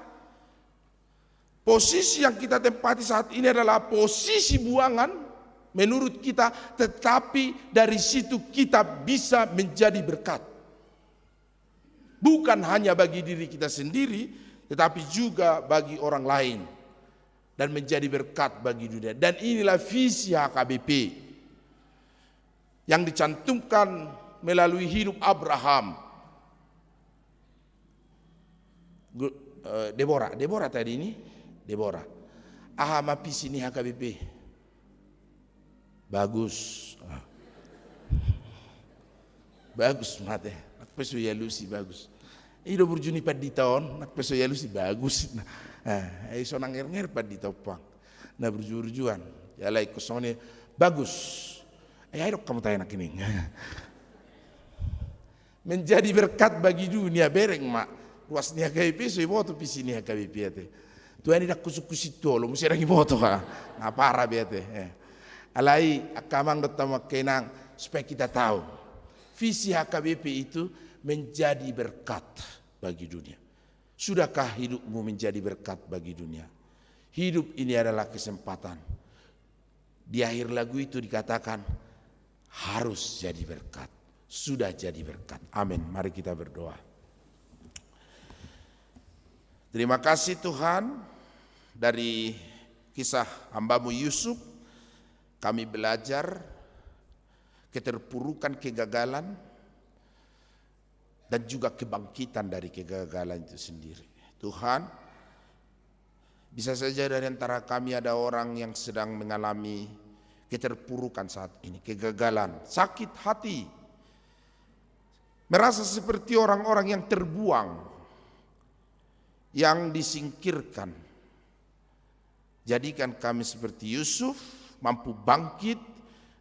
Posisi yang kita tempati saat ini adalah posisi buangan menurut kita, tetapi dari situ kita bisa menjadi berkat. Bukan hanya bagi diri kita sendiri, tetapi juga bagi orang lain. Dan menjadi berkat bagi dunia. Dan inilah visi HKBP yang dicantumkan melalui hidup Abraham. Deborah tadi ini, Deborah. Ahama visi ini HKBP. Bagus. Bagus mate. Nak peso ya Lucy bagus. Ido burjuni pad di tahun, nak peso ya Lucy bagus. Ai sonang nger pad di topang. Na burjuan. Ya lai kosone bagus. Ayo kamu tanya nak ini. Menjadi berkat bagi dunia bereng mak. Ruasnya KBP so iboto pisi ni KBP ate. Tuan ini dak kusuk-kusik tolo, mesti lagi boto ka. Na para biate. Alai akamang dotama kenang supaya kita tahu visi HKBP itu menjadi berkat bagi dunia. Sudahkah hidupmu menjadi berkat bagi dunia? Hidup ini adalah kesempatan. Di akhir lagu itu dikatakan harus jadi berkat. Sudah jadi berkat. Amin. Mari kita berdoa. Terima kasih Tuhan, dari kisah hambamu Yusuf kami belajar keterpurukan kegagalan dan juga kebangkitan dari kegagalan itu sendiri. Tuhan, bisa saja dari antara kami ada orang yang sedang mengalami keterpurukan saat ini, kegagalan, sakit hati, merasa seperti orang-orang yang terbuang, yang disingkirkan. Jadikan kami seperti Yusuf, mampu bangkit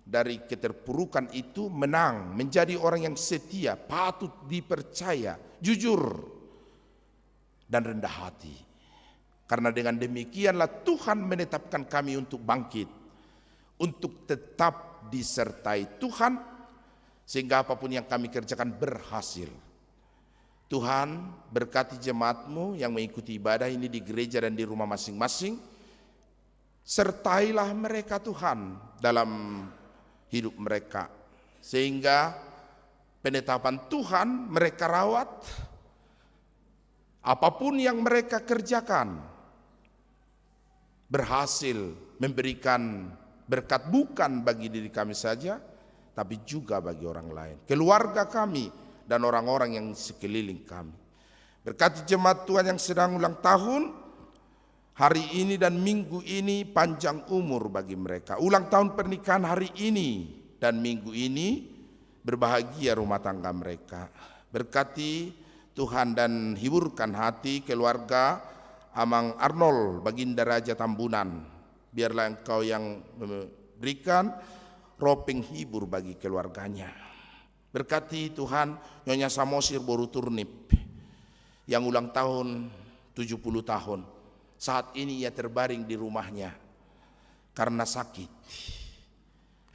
dari keterpurukan itu, menang, menjadi orang yang setia, patut dipercaya, jujur, dan rendah hati. Karena dengan demikianlah Tuhan menetapkan kami untuk bangkit, untuk tetap disertai Tuhan, sehingga apapun yang kami kerjakan berhasil. Tuhan berkati jemaat-Mu yang mengikuti ibadah ini di gereja dan di rumah masing-masing. Sertailah mereka Tuhan dalam hidup mereka, sehingga penetapan Tuhan mereka rawat. Apapun yang mereka kerjakan berhasil memberikan berkat bukan bagi diri kami saja, tapi juga bagi orang lain, keluarga kami, dan orang-orang yang sekeliling kami. Berkati jemaat Tuhan yang sedang ulang tahun hari ini dan minggu ini, panjang umur bagi mereka. Ulang tahun pernikahan hari ini dan minggu ini, berbahagia rumah tangga mereka. Berkati Tuhan dan hiburkan hati keluarga Amang Arnold Baginda Raja Tambunan. Biarlah Engkau yang memberikan ropeng hibur bagi keluarganya. Berkati Tuhan Nyonya Samosir Boru Turnip yang ulang tahun 70 tahun. Saat ini ia terbaring di rumahnya karena sakit.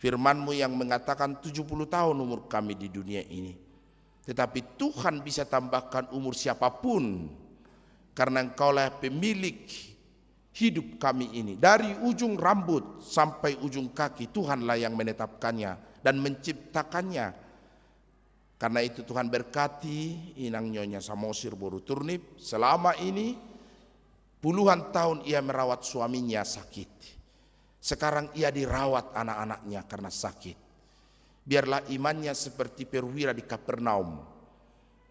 Firman-Mu yang mengatakan 70 tahun umur kami di dunia ini. Tetapi Tuhan bisa tambahkan umur siapapun, karena Engkaulah pemilik hidup kami ini. Dari ujung rambut sampai ujung kaki, Tuhanlah yang menetapkannya dan menciptakannya. Karena itu Tuhan berkati Inang Nyonya Samosir Boru Turnip. Selama ini puluhan tahun ia merawat suaminya sakit. Sekarang ia dirawat anak-anaknya karena sakit. Biarlah imannya seperti perwira di Kapernaum.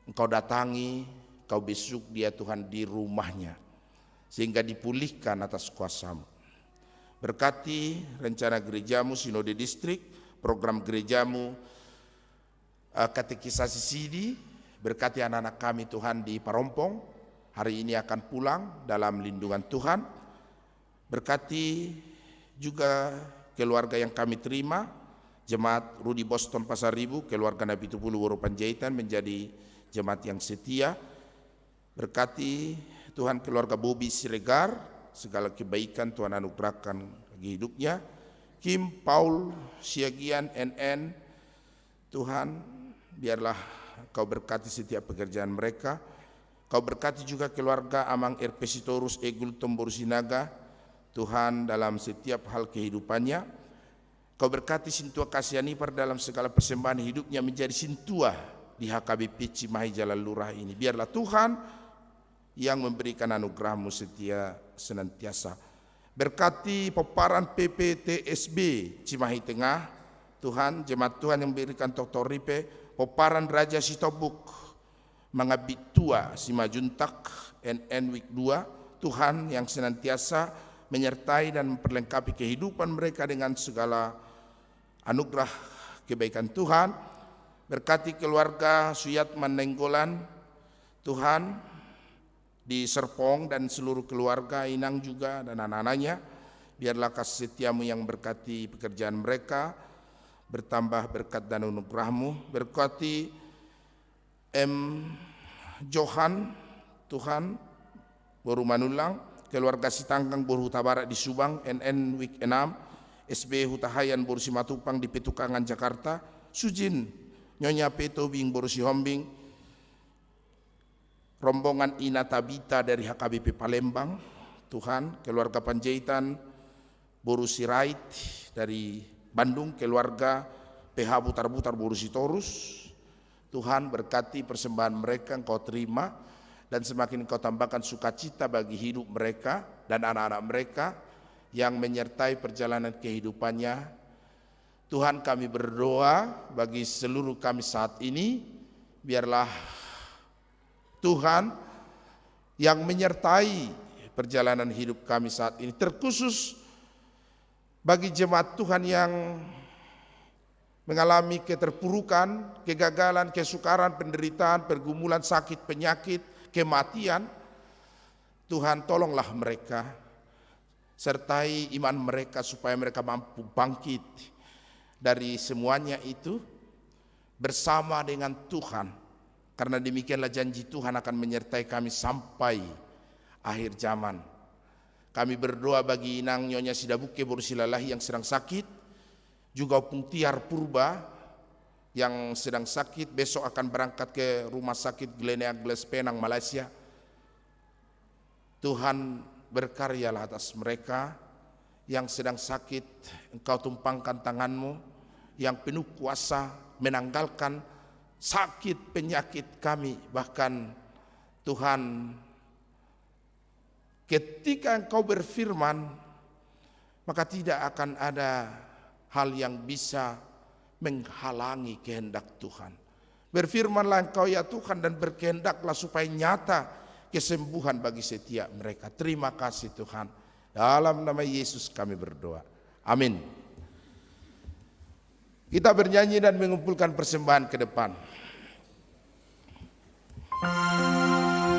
Engkau datangi, Kau besuk dia Tuhan di rumahnya, sehingga dipulihkan atas kuasa-Mu. Berkati rencana gereja-Mu, sinode distrik, program gereja-Mu, katekisasi sidi. Berkati anak-anak kami Tuhan di Parompong, hari ini akan pulang dalam lindungan Tuhan. Berkati juga keluarga yang kami terima, jemaat Rudi Boston Pasar Ribu, keluarga Nabi Tupulu Woro Panjaitan menjadi jemaat yang setia. Berkati Tuhan keluarga Bobi Siregar, segala kebaikan Tuhan anugerahkan bagi hidupnya. Kim, Paul, Siagian, NN, Tuhan biarlah Kau berkati setiap pekerjaan mereka. Kau berkati juga keluarga Amang RP Sitorus Egul Tombor Sinaga, Tuhan dalam setiap hal kehidupannya. Kau berkati Sintua Kasianipar dalam segala persembahan hidupnya menjadi sintua di HKBP Cimahi Jalan Lurah ini. Biarlah Tuhan yang memberikan anugerah-Mu setia senantiasa. Berkati peparan PPTSB Cimahi Tengah, Tuhan, jemaat Tuhan yang memberikan Dr. Ripe, peparan Raja Sitobuk, Mangabit Tua Simajuntak, NN Week 2, Tuhan yang senantiasa menyertai dan memperlengkapi kehidupan mereka dengan segala anugerah kebaikan Tuhan. Berkati keluarga Suyatman Nenggolan, Tuhan, di Serpong dan seluruh keluarga Inang juga dan anak-anaknya. Biarlah kasih setia-Mu yang berkati pekerjaan mereka, bertambah berkat dan anugerah-Mu. Berkati M. Johan, Tuhan, Boru Manulang, keluarga Sitanggang Boru Huta Barat di Subang, NN Week 6, SB Hutahayan Boru Simatupang di Petukangan Jakarta, Sujin, Nyonya Peto Bing Boru Sihombing, rombongan Ina Tabita dari HKBP Palembang, Tuhan, keluarga Panjaitan Boru Sirait dari Bandung, keluarga PH Butar-Butar Boru Sitorus, Tuhan berkati persembahan mereka, Engkau terima, dan semakin Engkau tambahkan sukacita bagi hidup mereka dan anak-anak mereka yang menyertai perjalanan kehidupannya. Tuhan, kami berdoa bagi seluruh kami saat ini, biarlah Tuhan yang menyertai perjalanan hidup kami saat ini, terkhusus bagi jemaat Tuhan yang mengalami keterpurukan, kegagalan, kesukaran, penderitaan, pergumulan, sakit, penyakit, kematian. Tuhan, tolonglah mereka, sertai iman mereka supaya mereka mampu bangkit dari semuanya itu bersama dengan Tuhan. Karena demikianlah janji Tuhan akan menyertai kami sampai akhir zaman. Kami berdoa bagi Inang Nyonya Sidabuke Boru Silalahi yang sedang sakit, juga Pung Tiar Purba, yang sedang sakit, besok akan berangkat ke rumah sakit Glen Agles Penang, Malaysia. Tuhan berkaryalah atas mereka yang sedang sakit, Engkau tumpangkan tangan-Mu yang penuh kuasa menanggalkan sakit penyakit kami. Bahkan Tuhan, ketika Engkau berfirman, maka tidak akan ada hal yang bisa menghalangi kehendak Tuhan. Berfirmanlah Engkau ya Tuhan dan berkehendaklah supaya nyata kesembuhan bagi setiap mereka. Terima kasih Tuhan. Dalam nama Yesus kami berdoa. Amin. Kita bernyanyi dan mengumpulkan persembahan ke depan. Bagi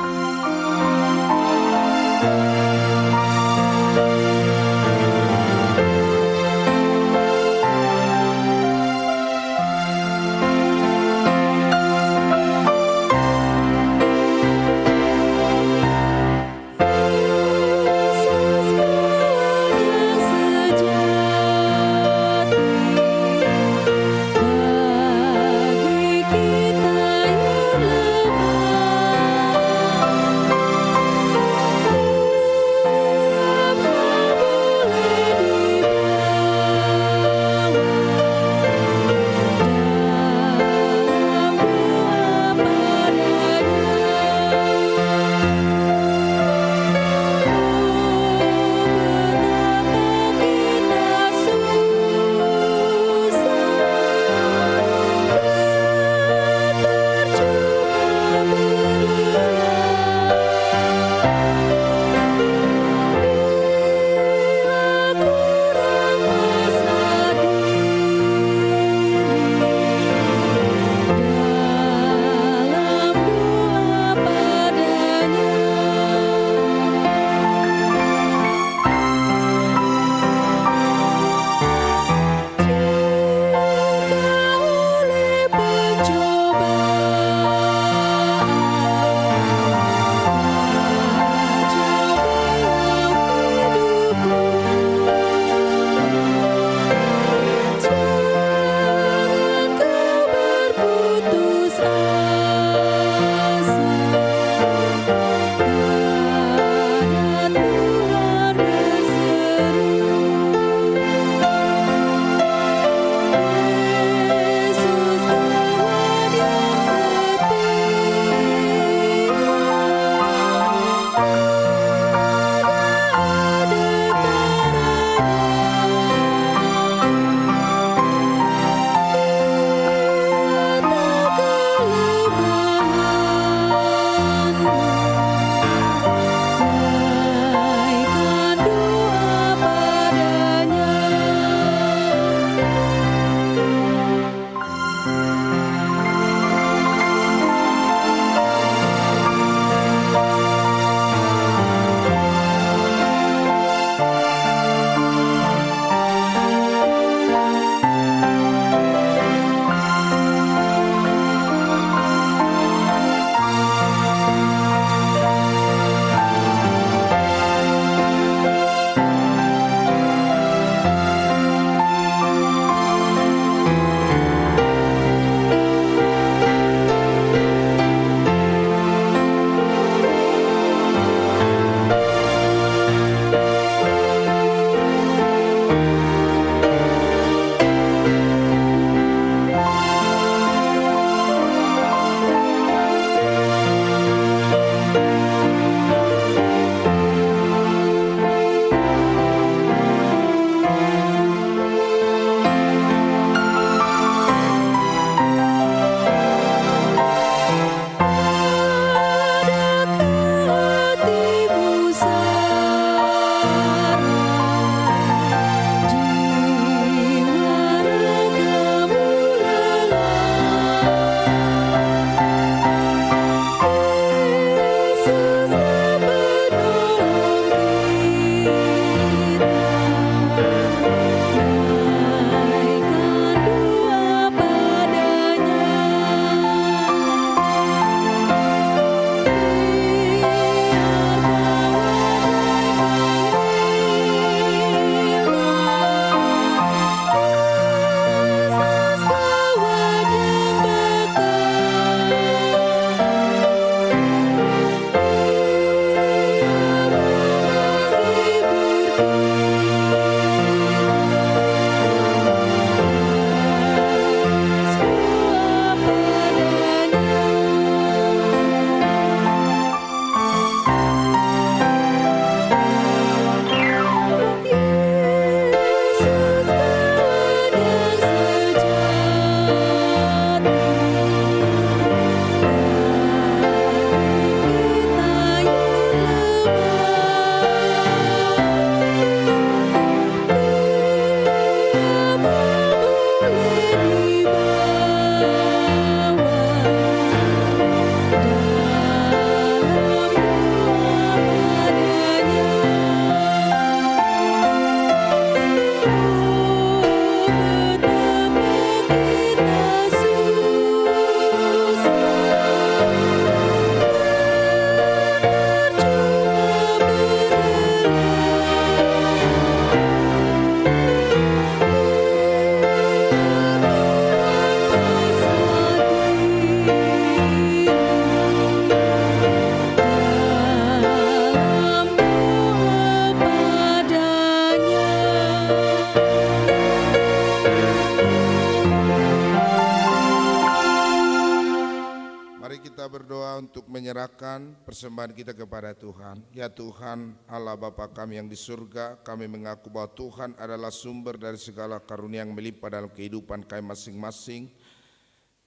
Mari kita berdoa untuk menyerahkan persembahan kita kepada Tuhan. Ya Tuhan, Allah Bapa kami yang di surga, kami mengaku bahwa Tuhan adalah sumber dari segala karunia yang melimpah dalam kehidupan kami masing-masing.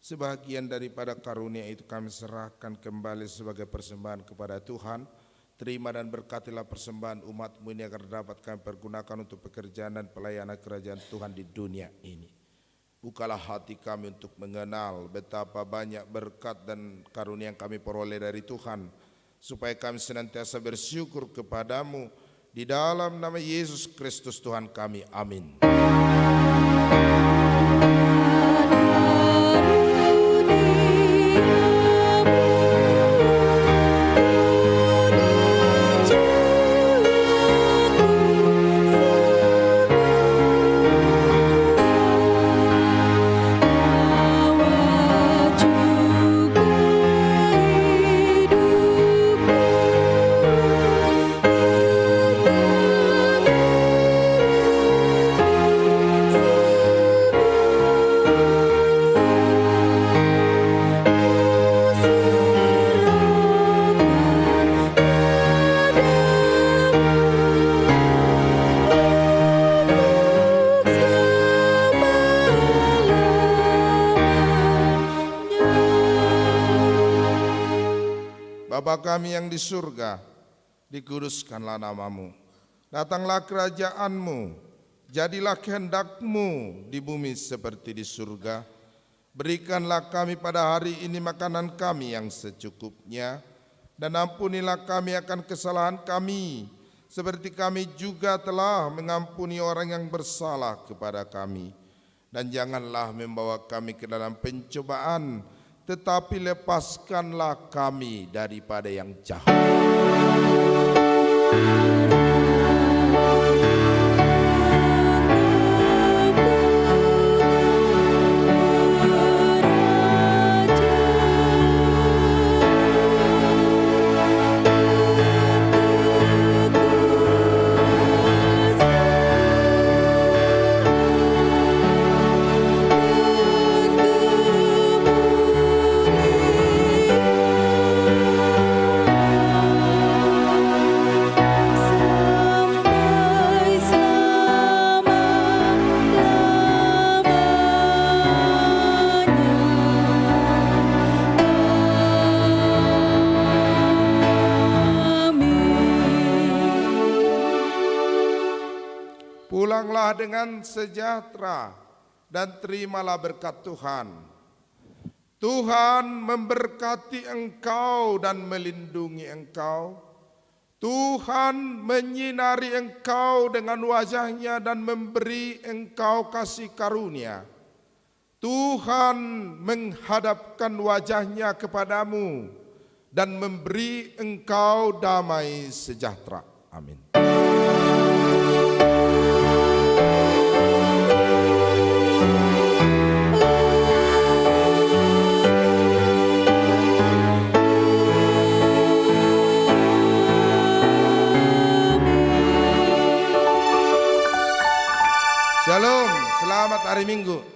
Sebagian daripada karunia itu kami serahkan kembali sebagai persembahan kepada Tuhan. Terima dan berkatilah persembahan umat-Mu ini agar dapat kami pergunakan untuk pekerjaan dan pelayanan kerajaan Tuhan di dunia ini. Bukalah hati kami untuk mengenal betapa banyak berkat dan karunia yang kami peroleh dari Tuhan, supaya kami senantiasa bersyukur kepadamu. Di dalam nama Yesus Kristus Tuhan kami, amin. Bapa kami yang di surga, dikuduskanlah nama-Mu. Datanglah kerajaan-Mu, jadilah kehendak-Mu di bumi seperti di surga. Berikanlah kami pada hari ini makanan kami yang secukupnya, dan ampunilah kami akan kesalahan kami, seperti kami juga telah mengampuni orang yang bersalah kepada kami. Dan janganlah membawa kami ke dalam pencobaan, tetapi lepaskanlah kami daripada yang jahat. Pulanglah dengan sejahtera dan terimalah berkat Tuhan. Tuhan memberkati engkau dan melindungi engkau. Tuhan menyinari engkau dengan wajah-Nya dan memberi engkau kasih karunia. Tuhan menghadapkan wajah-Nya kepadamu dan memberi engkau damai sejahtera. Amin. Shalom, selamat hari Minggu.